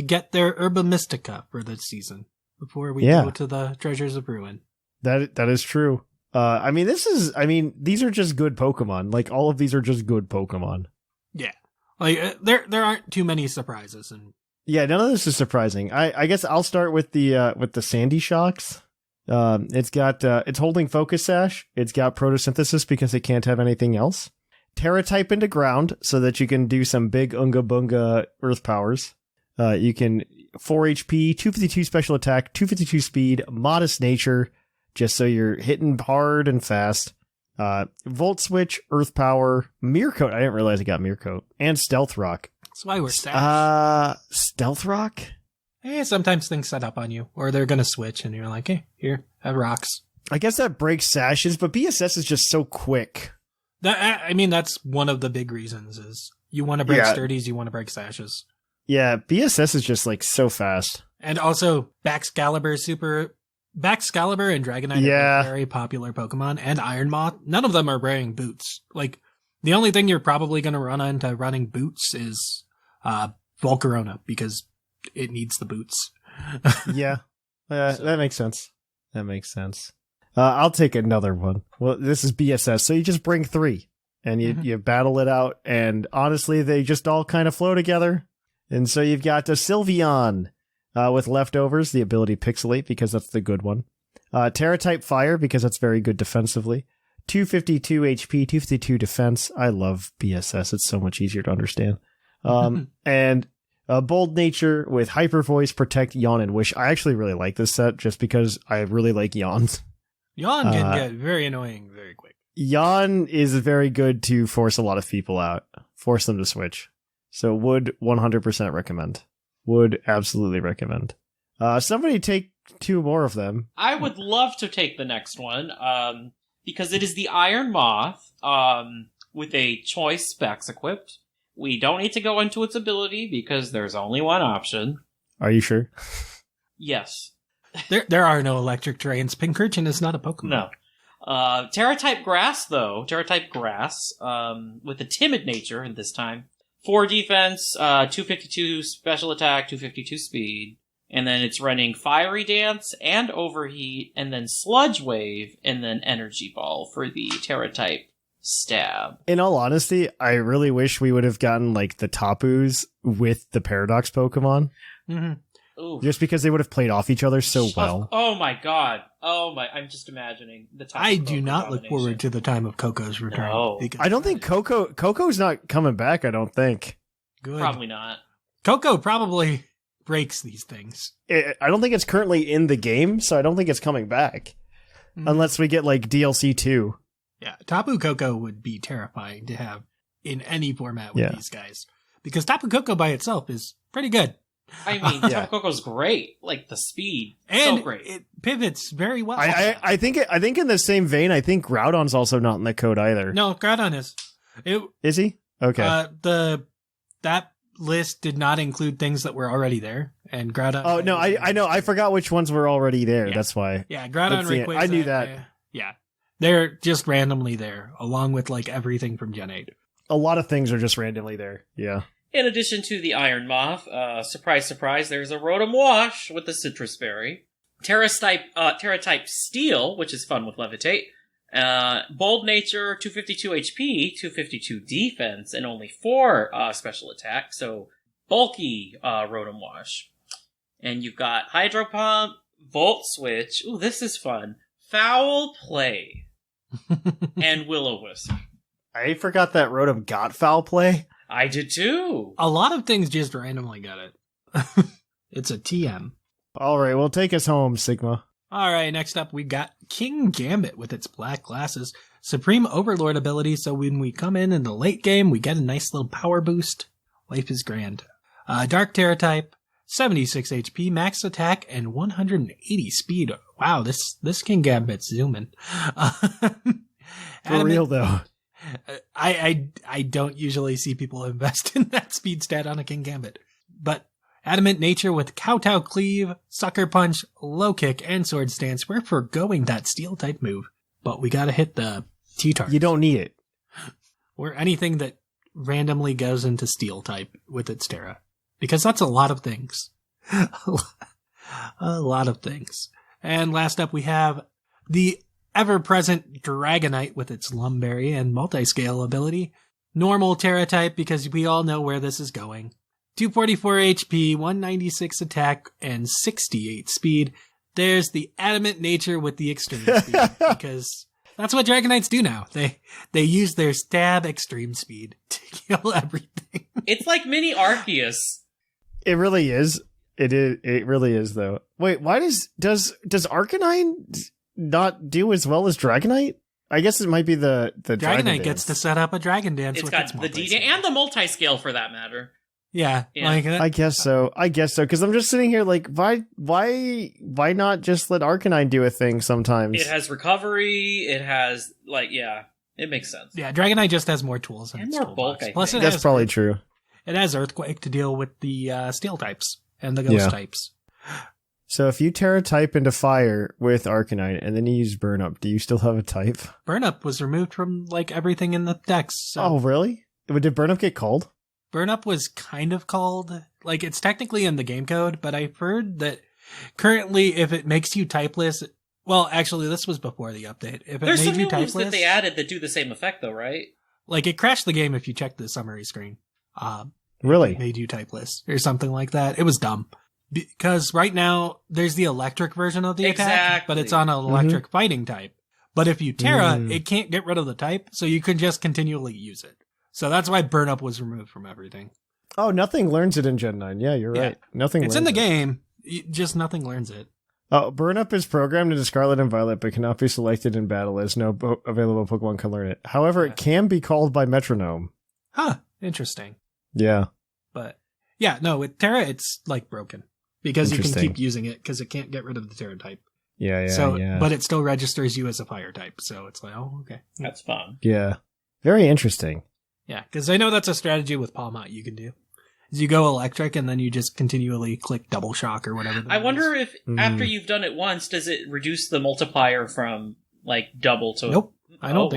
get their Herba Mystica for this season before we go to the Treasures of Ruin. That is true. These are just good Pokemon. Like all of these are just good Pokemon. Yeah. Like there aren't too many surprises, and yeah, none of this is surprising. I guess I'll start with the Sandy Shocks. It's holding Focus Sash. It's got Photosynthesis because it can't have anything else. Terra type into ground so that you can do some big Unga Bunga Earth powers. You can 4 HP, 252 special attack, 252 speed, modest nature, just so you're hitting hard and fast. Volt Switch, Earth Power, Mirror Coat. I didn't realize it got Mirror Coat. And Stealth Rock. That's why we're sad. Stealth Rock? Hey, sometimes things set up on you, or they're going to switch, and you're like, hey, here, have rocks. I guess that breaks sashes, but BSS is just so quick. That's one of the big reasons is you want to break sturdies, you want to break sashes. Yeah, BSS is just like so fast. And also, Baxcalibur and Dragonite are very popular Pokemon, and Iron Moth. None of them are wearing boots. Like, the only thing you're probably going to run into running boots is Volcarona, because it needs the boots. Yeah, that makes sense. That makes sense. I'll take another one. Well, this is BSS, so you just bring 3, and you battle it out, and honestly, they just all kind of flow together. And so you've got a Sylveon with leftovers, the ability Pixelate, because that's the good one. Terra-type Fire, because that's very good defensively. 252 HP, 252 defense. I love BSS. It's so much easier to understand. And Bold Nature with Hyper Voice, Protect, Yawn, and Wish. I actually really like this set just because I really like Yawns. Yawn can get very annoying very quick. Yawn is very good to force a lot of people out. Force them to switch. So would 100% recommend. Would absolutely recommend. Somebody take 2 more of them. I would love to take the next one, because it is the Iron Moth, with a choice specs equipped. We don't need to go into its ability because there's only one option. Are you sure? Yes. There are no electric terrains. Pincurchin is not a Pokemon. No. Terra-type Grass, though. Terra-type Grass, with a timid nature this time. 4 defense, 252 special attack, 252 speed. And then it's running Fiery Dance and Overheat, and then Sludge Wave, and then Energy Ball for the Terra-type Stab. In all honesty, I really wish we would have gotten like the Tapus with the Paradox Pokemon. Mm-hmm. Ooh. Just because they would have played off each other so well. Oh my god. I'm just imagining the Tapu I do not look combination. forward to the time of Coco's return. No. I don't think Coco's not coming back, I don't think. Good. Probably not. Coco probably breaks these things. I don't think it's currently in the game, so I don't think it's coming back. Mm-hmm. Unless we get like DLC 2. Yeah, Tapu Koko would be terrifying to have in any format with these guys. Because Tapu Koko by itself is pretty good. I mean, Tapu Koko's great. Like, the speed. And so great. it pivots very well. I think in the same vein, I think Groudon's also not in the code either. No, Groudon is. Is he? Okay. That list did not include things that were already there. And Groudon... Oh, no, I know. I forgot which ones were already there. Yeah. That's why. Yeah, Groudon, Rayquaza... I knew that. Yeah. They're just randomly there, along with, like, everything from Gen 8. A lot of things are just randomly there. Yeah. In addition to the Iron Moth, surprise, surprise, there's a Rotom Wash with the Citrus Berry. Terra-type Steel, which is fun with Levitate. Bold Nature, 252 HP, 252 defense, and only 4 special attack, so bulky Rotom Wash. And you've got Hydro Pump, Volt Switch, ooh, this is fun, Foul Play, and Will-O-Wisp. I forgot that Rotom got Foul Play. I did too. A lot of things just randomly got it. It's a TM. All right, well, take us home, Sigma. All right, next up we got King Gambit with its black glasses. Supreme Overlord ability, so when we come in the late game, we get a nice little power boost. Life is grand. Dark Terra type, 76 HP, max attack, and 180 speed. Wow, this King Gambit's zooming. For real, though. I don't usually see people invest in that speed stat on a King Gambit. But Adamant Nature with Kowtow Cleave, Sucker Punch, Low Kick, and Sword Stance. We're forgoing that Steel type move, but we gotta hit the T-Tar. You don't need it. Or anything that randomly goes into Steel type with its Terra. Because that's a lot of things. A lot of things. And last up we have the ever-present Dragonite with its Lumberry and Multiscale ability. Normal Terra type, because we all know where this is going. 244 HP, 196 attack, and 68 speed. There's the Adamant Nature with the Extreme Speed, because that's what Dragonites do now. They use their stab Extreme Speed to kill everything. It's like mini Arceus. It really is. It really is, though. Wait, why does Arcanine not do as well as Dragonite? I guess it might be the Dragonite gets to set up a Dragon Dance. It's got the D and the multi-scale for that matter. Yeah. Like that. I guess so. Because I'm just sitting here like, why not just let Arcanine do a thing sometimes? It has recovery. It has it makes sense. Yeah, Dragonite just has more tools and more bulk. Plus, that's probably true. It has Earthquake to deal with the Steel types and the Ghost types. So if you Terra type into fire with Arcanine and then you use Burn Up, do you still have a type? Burn Up was removed from like everything in the decks. So. Oh, really? Did Burn Up get called? Burn Up was kind of called, like it's technically in the game code, but I've heard that currently if it makes you typeless, well, actually this was before the update. If it There's made some you new moves that they added that do the same effect though, right? Like it crashed the game if you check the summary screen. Really? It made you typeless or something like that. It was dumb. Because right now there's the electric version of the attack, but it's on an electric fighting type. But if you Terra, it can't get rid of the type, so you can just continually use it. So that's why Burn Up was removed from everything. Oh, nothing learns it in Gen 9. Yeah, you're right. Nothing. It's in the game. Just nothing learns it. Oh, Burn Up is programmed into Scarlet and Violet, but cannot be selected in battle as no available Pokemon can learn it. However, it can be called by Metronome. Huh. Interesting. Yeah. But yeah, no, with Terra, it's like broken. Because you can keep using it because it can't get rid of the Terra type. Yeah. But it still registers you as a fire type. So it's like, oh, okay. That's fun. Yeah. Very interesting. Yeah, because I know that's a strategy with Palmot you can do. is you go electric and then you just continually click double shock or whatever. I wonder if after you've done it once, does it reduce the multiplier from like double to... Nope. I don't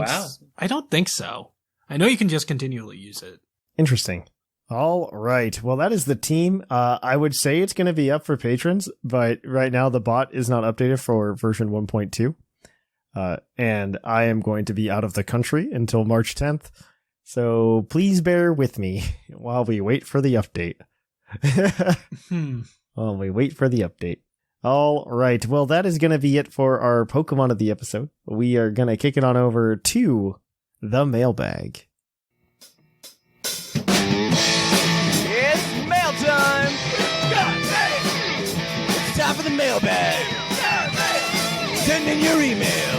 think so. I know you can just continually use it. Interesting. All right. Well, that is the team. I would say it's going to be up for patrons, but right now the bot is not updated for version 1.2. And I am going to be out of the country until March 10th. So please bear with me while we wait for the update. While we wait for the update. All right. Well, that is going to be it for our Pokemon of the episode. We are going to kick it on over to the mailbag. It's mail time! It's time for the mailbag! Send in your emails!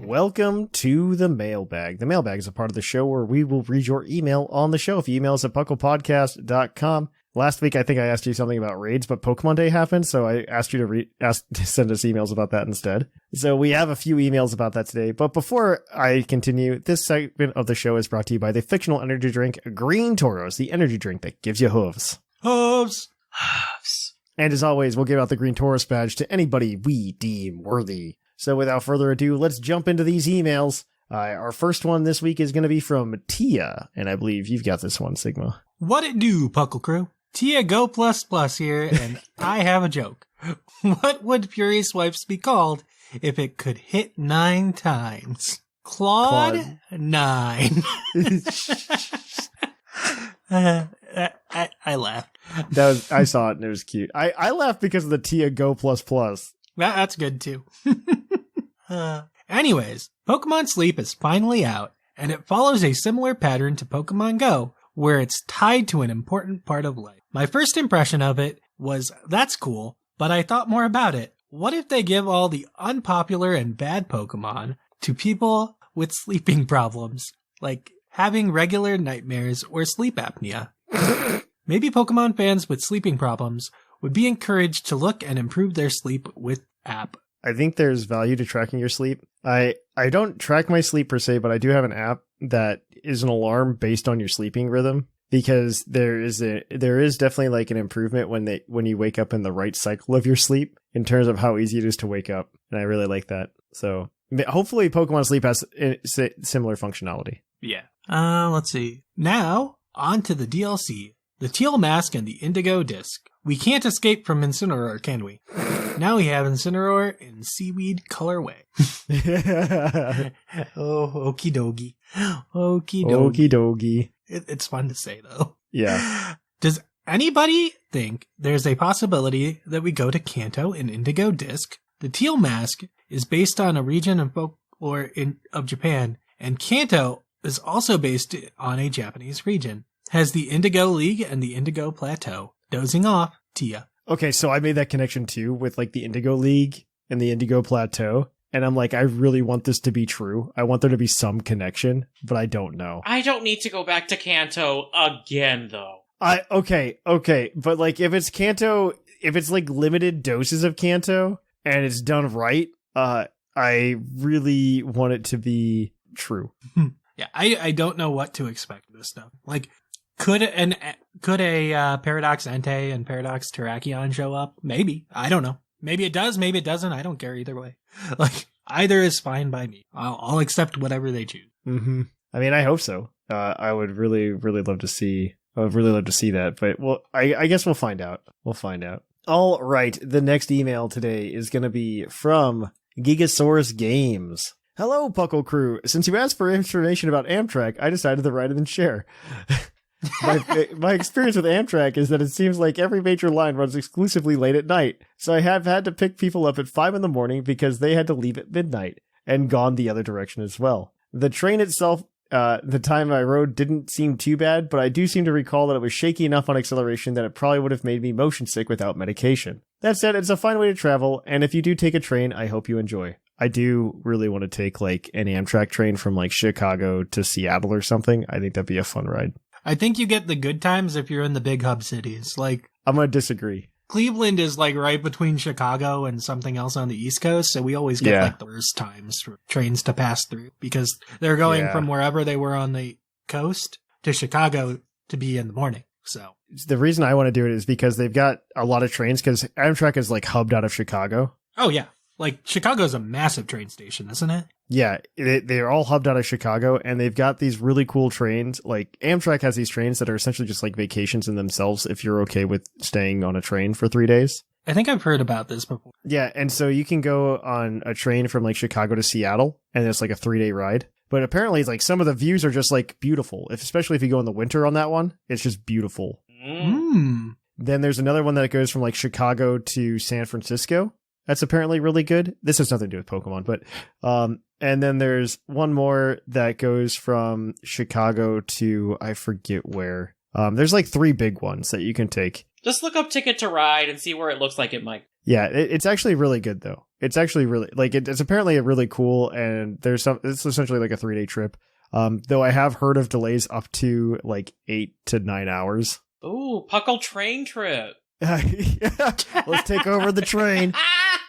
Welcome to the mailbag. The mailbag is a part of the show where we will read your email on the show. If you email us at puclpodcast.com. Last week, I think I asked you something about raids, but Pokemon Day happened, so I asked you to send us emails about that instead. So we have a few emails about that today. But before I continue, this segment of the show is brought to you by the fictional energy drink Green Toros, the energy drink that gives you hooves. Hooves! And as always, we'll give out the Green Taurus badge to anybody we deem worthy. So without further ado, let's jump into these emails. Our first one this week is going to be from Tia, and I believe you've got this one, Sigma. What it do, Puckle Crew? Tia Go Plus Plus here, and I have a joke. What would Fury Swipes be called if it could hit 9 times? Claude 9. I laughed. I saw it and it was cute. I laughed because of the Tia Go Plus Plus. That's good too. Anyways, Pokemon Sleep is finally out, and it follows a similar pattern to Pokemon Go, where it's tied to an important part of life. My first impression of it was, that's cool, but I thought more about it. What if they give all the unpopular and bad Pokemon to people with sleeping problems, like having regular nightmares or sleep apnea? Maybe Pokemon fans with sleeping problems would be encouraged to look and improve their sleep with app. I think there's value to tracking your sleep. I don't track my sleep per se, but I do have an app that is an alarm based on your sleeping rhythm, because there is definitely like an improvement when you wake up in the right cycle of your sleep in terms of how easy it is to wake up. And I really like that. So hopefully Pokemon Sleep has similar functionality. Yeah. Let's see. Now on to the DLC. The Teal Mask and the Indigo Disc. We can't escape from Incineroar, can we? Now we have Incineroar in Seaweed colorway. Oh, okie dokie. Okie dokie. Okie dokie. It's fun to say, though. Yeah. Does anybody think there's a possibility that we go to Kanto in Indigo Disc? The Teal Mask is based on a region of folklore of Japan, and Kanto is also based on a Japanese region. Has the Indigo League and the Indigo Plateau. Dozing off, Tia. Okay, so I made that connection too with like the Indigo League and the Indigo Plateau. And I'm like, I really want this to be true. I want there to be some connection, but I don't know. I don't need to go back to Kanto again, though. Okay. But like if it's Kanto, if it's like limited doses of Kanto and it's done right, I really want it to be true. Yeah, I don't know what to expect with this stuff. Like, could a Paradox Entei and Paradox Terrakion show up? Maybe. I don't know. Maybe it does, maybe it doesn't. I don't care either way. Like, either is fine by me. I'll accept whatever they choose. Mm-hmm. I mean, I hope so. I would really, really love to see. I would really love to see that. But well, I guess we'll find out. We'll find out. All right. The next email today is going to be from Gigasaurus Games. Hello, Puckle Crew. Since you asked for information about Amtrak, I decided to write it and share. My experience with Amtrak is that it seems like every major line runs exclusively late at night, so I have had to pick people up at 5 a.m. because they had to leave at midnight, and gone the other direction as well. The train itself, the time I rode didn't seem too bad, but I do seem to recall that it was shaky enough on acceleration that it probably would have made me motion sick without medication. That said, it's a fine way to travel, and if you do take a train, I hope you enjoy. I do really want to take like an Amtrak train from like Chicago to Seattle or something. I think that'd be a fun ride. I think you get the good times if you're in the big hub cities. Like, I'm going to disagree. Cleveland is like right between Chicago and something else on the East Coast, so we always get like the worst times for trains to pass through because they're going from wherever they were on the coast to Chicago to be in the morning. So the reason I want to do it is because they've got a lot of trains because Amtrak is like hubbed out of Chicago. Oh yeah. Like Chicago's a massive train station, isn't it? Yeah, they're all hubbed out of Chicago, and they've got these really cool trains. Like, Amtrak has these trains that are essentially just like vacations in themselves if you're okay with staying on a train for 3 days. I think I've heard about this before. Yeah, and so you can go on a train from like Chicago to Seattle, and it's like a 3-day ride. But apparently, it's like some of the views are just like beautiful, especially if you go in the winter on that one. It's just beautiful. Then there's another one that goes from like Chicago to San Francisco. That's apparently really good. This has nothing to do with Pokemon, but and then there's one more that goes from Chicago to I forget where. There's like 3 big ones that you can take. Just look up Ticket to Ride and see where it looks like it might. Yeah, it's actually really good though. It's actually really like it's apparently really cool, and it's essentially like a 3-day trip. Though I have heard of delays up to like 8 to 9 hours. Ooh, Puckle train trip. Let's take over the train.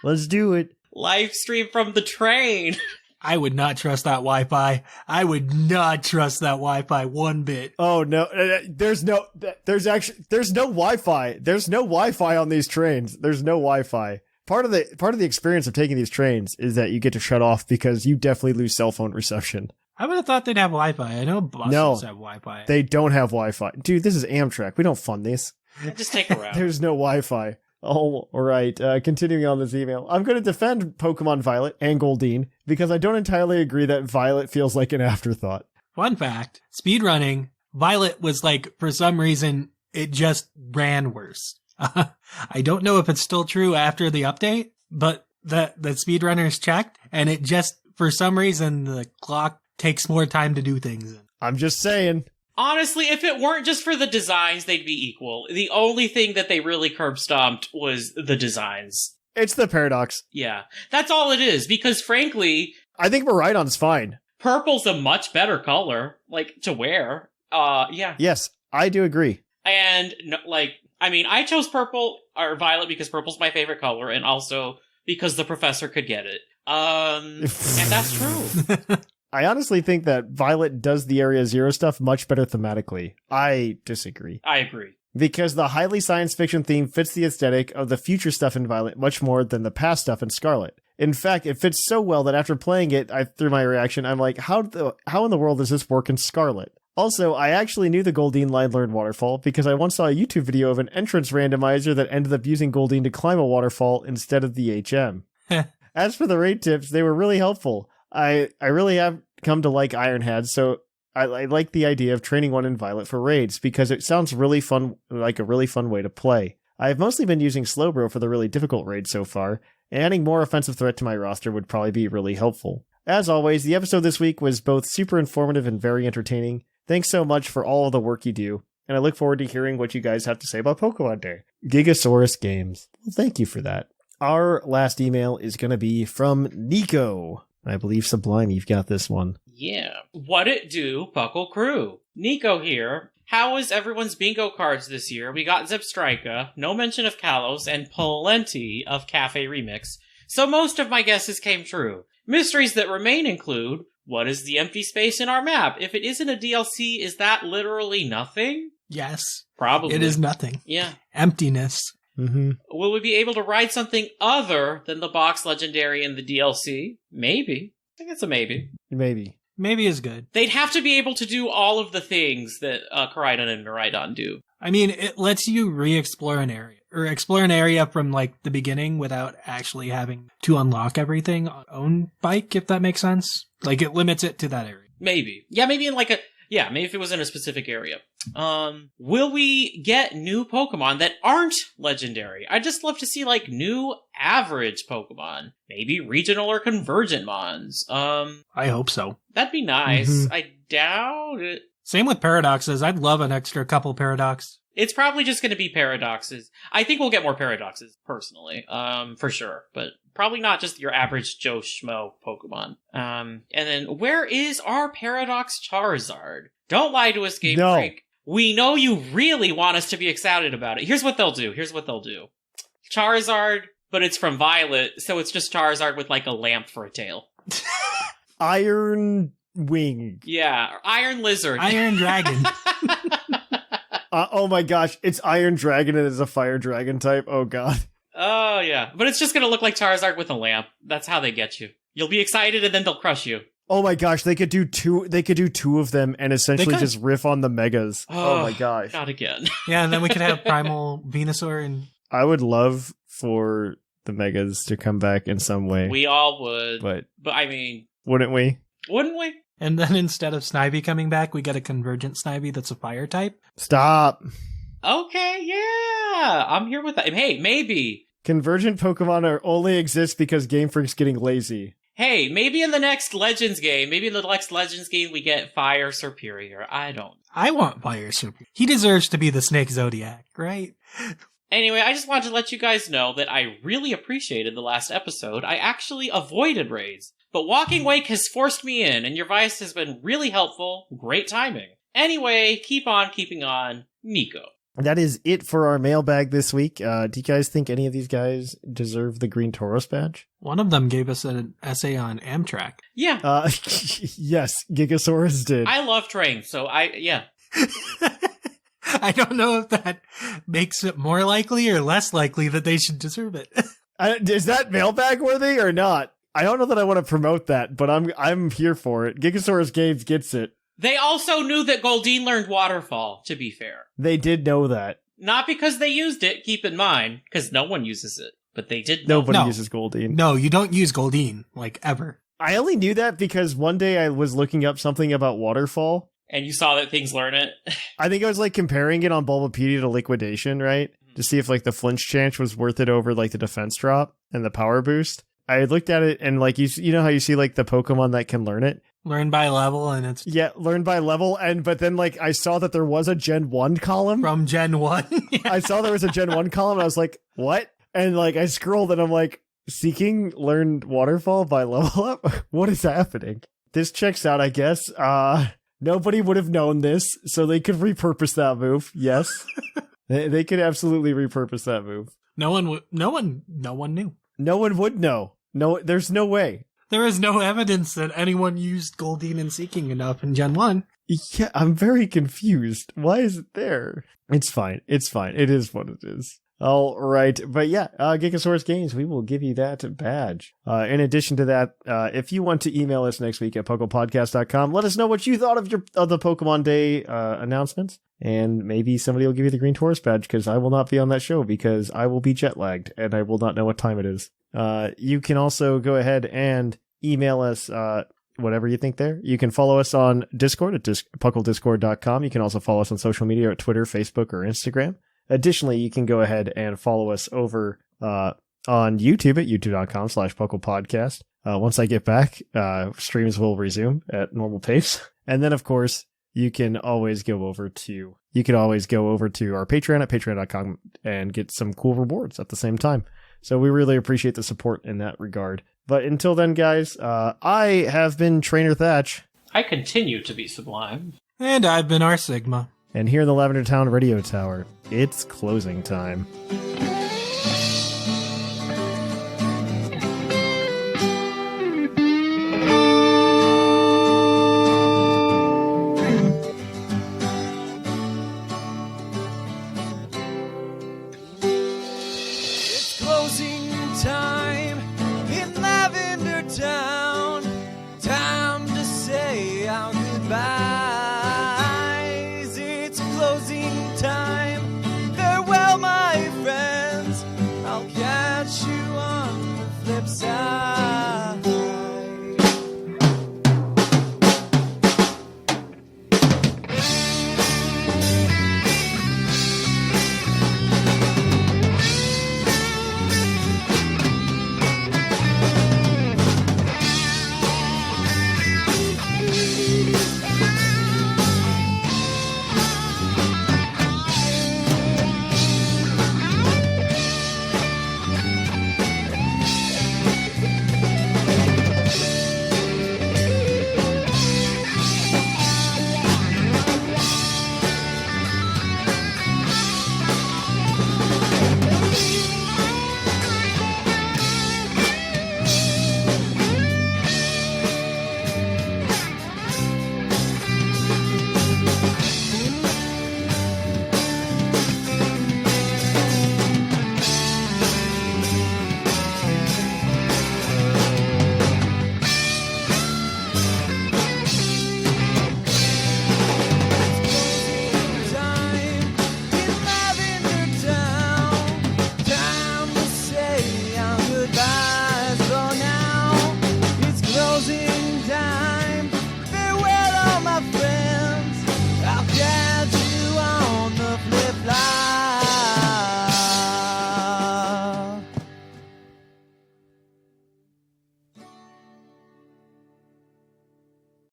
Let's do it. Live stream from the train. I would not trust that Wi-Fi. I would not trust that Wi-Fi one bit. Oh no, there's no Wi-Fi. There's no Wi-Fi on these trains. There's no Wi-Fi. Part of the experience of taking these trains is that you get to shut off because you definitely lose cell phone reception. I would have thought they'd have Wi-Fi. I know buses have Wi-Fi. They don't have Wi-Fi. Dude, this is Amtrak. We don't fund these. Just take a route. There's no Wi-Fi. Oh, all right. Continuing on this email. I'm going to defend Pokemon Violet and Goldeen because I don't entirely agree that Violet feels like an afterthought. Fun fact, speedrunning, Violet was like, for some reason, it just ran worse. I don't know if it's still true after the update, but the speedrunners checked, and it just, for some reason, the clock takes more time to do things. I'm just saying. Honestly, if it weren't just for the designs, they'd be equal. The only thing that they really curb stomped was the designs. It's the paradox. Yeah, that's all it is, because frankly... I think Miraidon's fine. Purple's a much better color, like, to wear. Yeah. Yes, I do agree. And, I chose purple, or violet, because purple's my favorite color, and also because the professor could get it. And that's true. I honestly think that Violet does the Area Zero stuff much better thematically. I disagree. I agree. Because the highly science fiction theme fits the aesthetic of the future stuff in Violet much more than the past stuff in Scarlet. In fact, it fits so well that after playing it, through my reaction, I'm like, how in the world does this work in Scarlet? Also, I actually knew the Goldeen line learned waterfall because I once saw a YouTube video of an entrance randomizer that ended up using Goldeen to climb a waterfall instead of the HM. As for the raid tips, they were really helpful. I really have come to like Ironhead, so I like the idea of training one in Violet for raids because it sounds really fun, like a really fun way to play. I've mostly been using Slowbro for the really difficult raids so far, and adding more offensive threat to my roster would probably be really helpful. As always, the episode this week was both super informative and very entertaining. Thanks so much for all of the work you do, and I look forward to hearing what you guys have to say about Pokemon Day. Gigasaurus Games. Well, thank you for that. Our last email is going to be from Nico. I believe Sublime, you've got this one. Yeah. What it do, Puckle Crew? Nico here. How was everyone's bingo cards this year? We got Zebstrika, no mention of Kalos, and plenty of Cafe Remix, so most of my guesses came true. Mysteries that remain include, what is the empty space in our map? If it isn't a DLC, is that literally nothing? Yes. Probably. It is nothing. Yeah. Emptiness. Mm-hmm. Will we be able to ride something other than the box legendary in the DLC? Maybe. I think it's a maybe. Maybe. Maybe is good. They'd have to be able to do all of the things that Koraidon and Miraidon do. I mean, it lets you re-explore an area. Or explore an area from, like, the beginning without actually having to unlock everything on your own bike, if that makes sense. Like, it limits it to that area. Maybe. Yeah, maybe in maybe if it was in a specific area. Will we get new Pokemon that aren't legendary? I'd just love to see, new average Pokemon. Maybe regional or convergent mons. I hope so. That'd be nice. Mm-hmm. I doubt it. Same with Paradoxes. I'd love an extra couple Paradox. It's probably just going to be Paradoxes. I think we'll get more Paradoxes, personally. For sure. But probably not just your average Joe Schmo Pokemon. And then, where is our Paradox Charizard? Don't lie to us, Game Freak. We know you really want us to be excited about it. Here's what they'll do. Charizard, but it's from Violet, so it's just Charizard with like a lamp for a tail. Iron Wing. Yeah, Iron Lizard. Iron Dragon. Oh my gosh, it's Iron Dragon and it's a Fire Dragon type. Oh god. Oh yeah, but it's just gonna look like Charizard with a lamp. That's how they get you. You'll be excited and then they'll crush you. Oh my gosh, they could do two of them and essentially just riff on the megas. Oh my gosh. Not again. Yeah, and then we could have Primal Venusaur and... I would love for the megas to come back in some way. We all would. But I mean... Wouldn't we? Wouldn't we? And then instead of Snivy coming back, we get a Convergent Snivy that's a fire type. Stop. Okay, yeah. I'm here with that. Hey, maybe. Convergent Pokemon only exist because Game Freak's getting lazy. Hey, maybe in the next Legends game, we get Fire Superior. I want Fire Superior. He deserves to be the Snake Zodiac, right? Anyway, I just wanted to let you guys know that I really appreciated the last episode. I actually avoided raids, but Walking Wake has forced me in, and your advice has been really helpful. Great timing. Anyway, keep on keeping on, Nico. That is it for our mailbag this week. Do you guys think any of these guys deserve the Green Tauros badge? One of them gave us an essay on Amtrak. Yeah. Yes, Gigasaurus did. I love trains, so yeah. I don't know if that makes it more likely or less likely that they should deserve it. Is that mailbag worthy or not? I don't know that I want to promote that, but I'm here for it. Gigasaurus Games gets it. They also knew that Goldeen learned Waterfall, to be fair. They did know that. Not because they used it, keep in mind, because no one uses it. But they did know. Nobody uses Goldeen. No, you don't use Goldeen, like, ever. I only knew that because one day I was looking up something about Waterfall. And you saw that things learn it? I think I was, like, comparing it on Bulbapedia to Liquidation, right? To see if, like, the flinch chance was worth it over, like, the defense drop and the power boost. I looked at it and, like, you know how you see, like, the Pokemon that can learn it? Learn by level, and it's... Yeah, learn by level, but then, like, I saw that there was a Gen 1 column. From Gen 1? Yeah. I saw there was a Gen 1 column, and I was like, what? And, like, I scrolled, and I'm like, seeking learned Waterfall by level up? What is happening? This checks out, I guess. Nobody would have known this, so they could repurpose that move. Yes. They could absolutely repurpose that move. No one knew. No one would know. No, there's no way. There is no evidence that anyone used Goldeen and Seeking enough in Gen 1. Yeah, I'm very confused. Why is it there? It's fine. It's fine. It is what it is. All right. But yeah, Gigasaurus Games, we will give you that badge. In addition to that, if you want to email us next week at puclpodcast.com, let us know what you thought of the Pokemon Day announcements. And maybe somebody will give you the Green Tauros badge, because I will not be on that show because I will be jet lagged and I will not know what time it is. You can also go ahead and email us whatever you think there. You can follow us on Discord at pucklediscord.com. You can also follow us on social media at Twitter, Facebook, or Instagram. Additionally, you can go ahead and follow us over on YouTube at youtube.com/pucklepodcast. Once I get back, streams will resume at normal pace. And then, of course, you can always go over to our Patreon at patreon.com and get some cool rewards at the same time. So we really appreciate the support in that regard. But until then, guys, I have been Trainer Thatch. I continue to be Sublime. And I've been R.Sigma. And here in the Lavender Town Radio Tower, it's closing time. It's closing time in Lavender Town.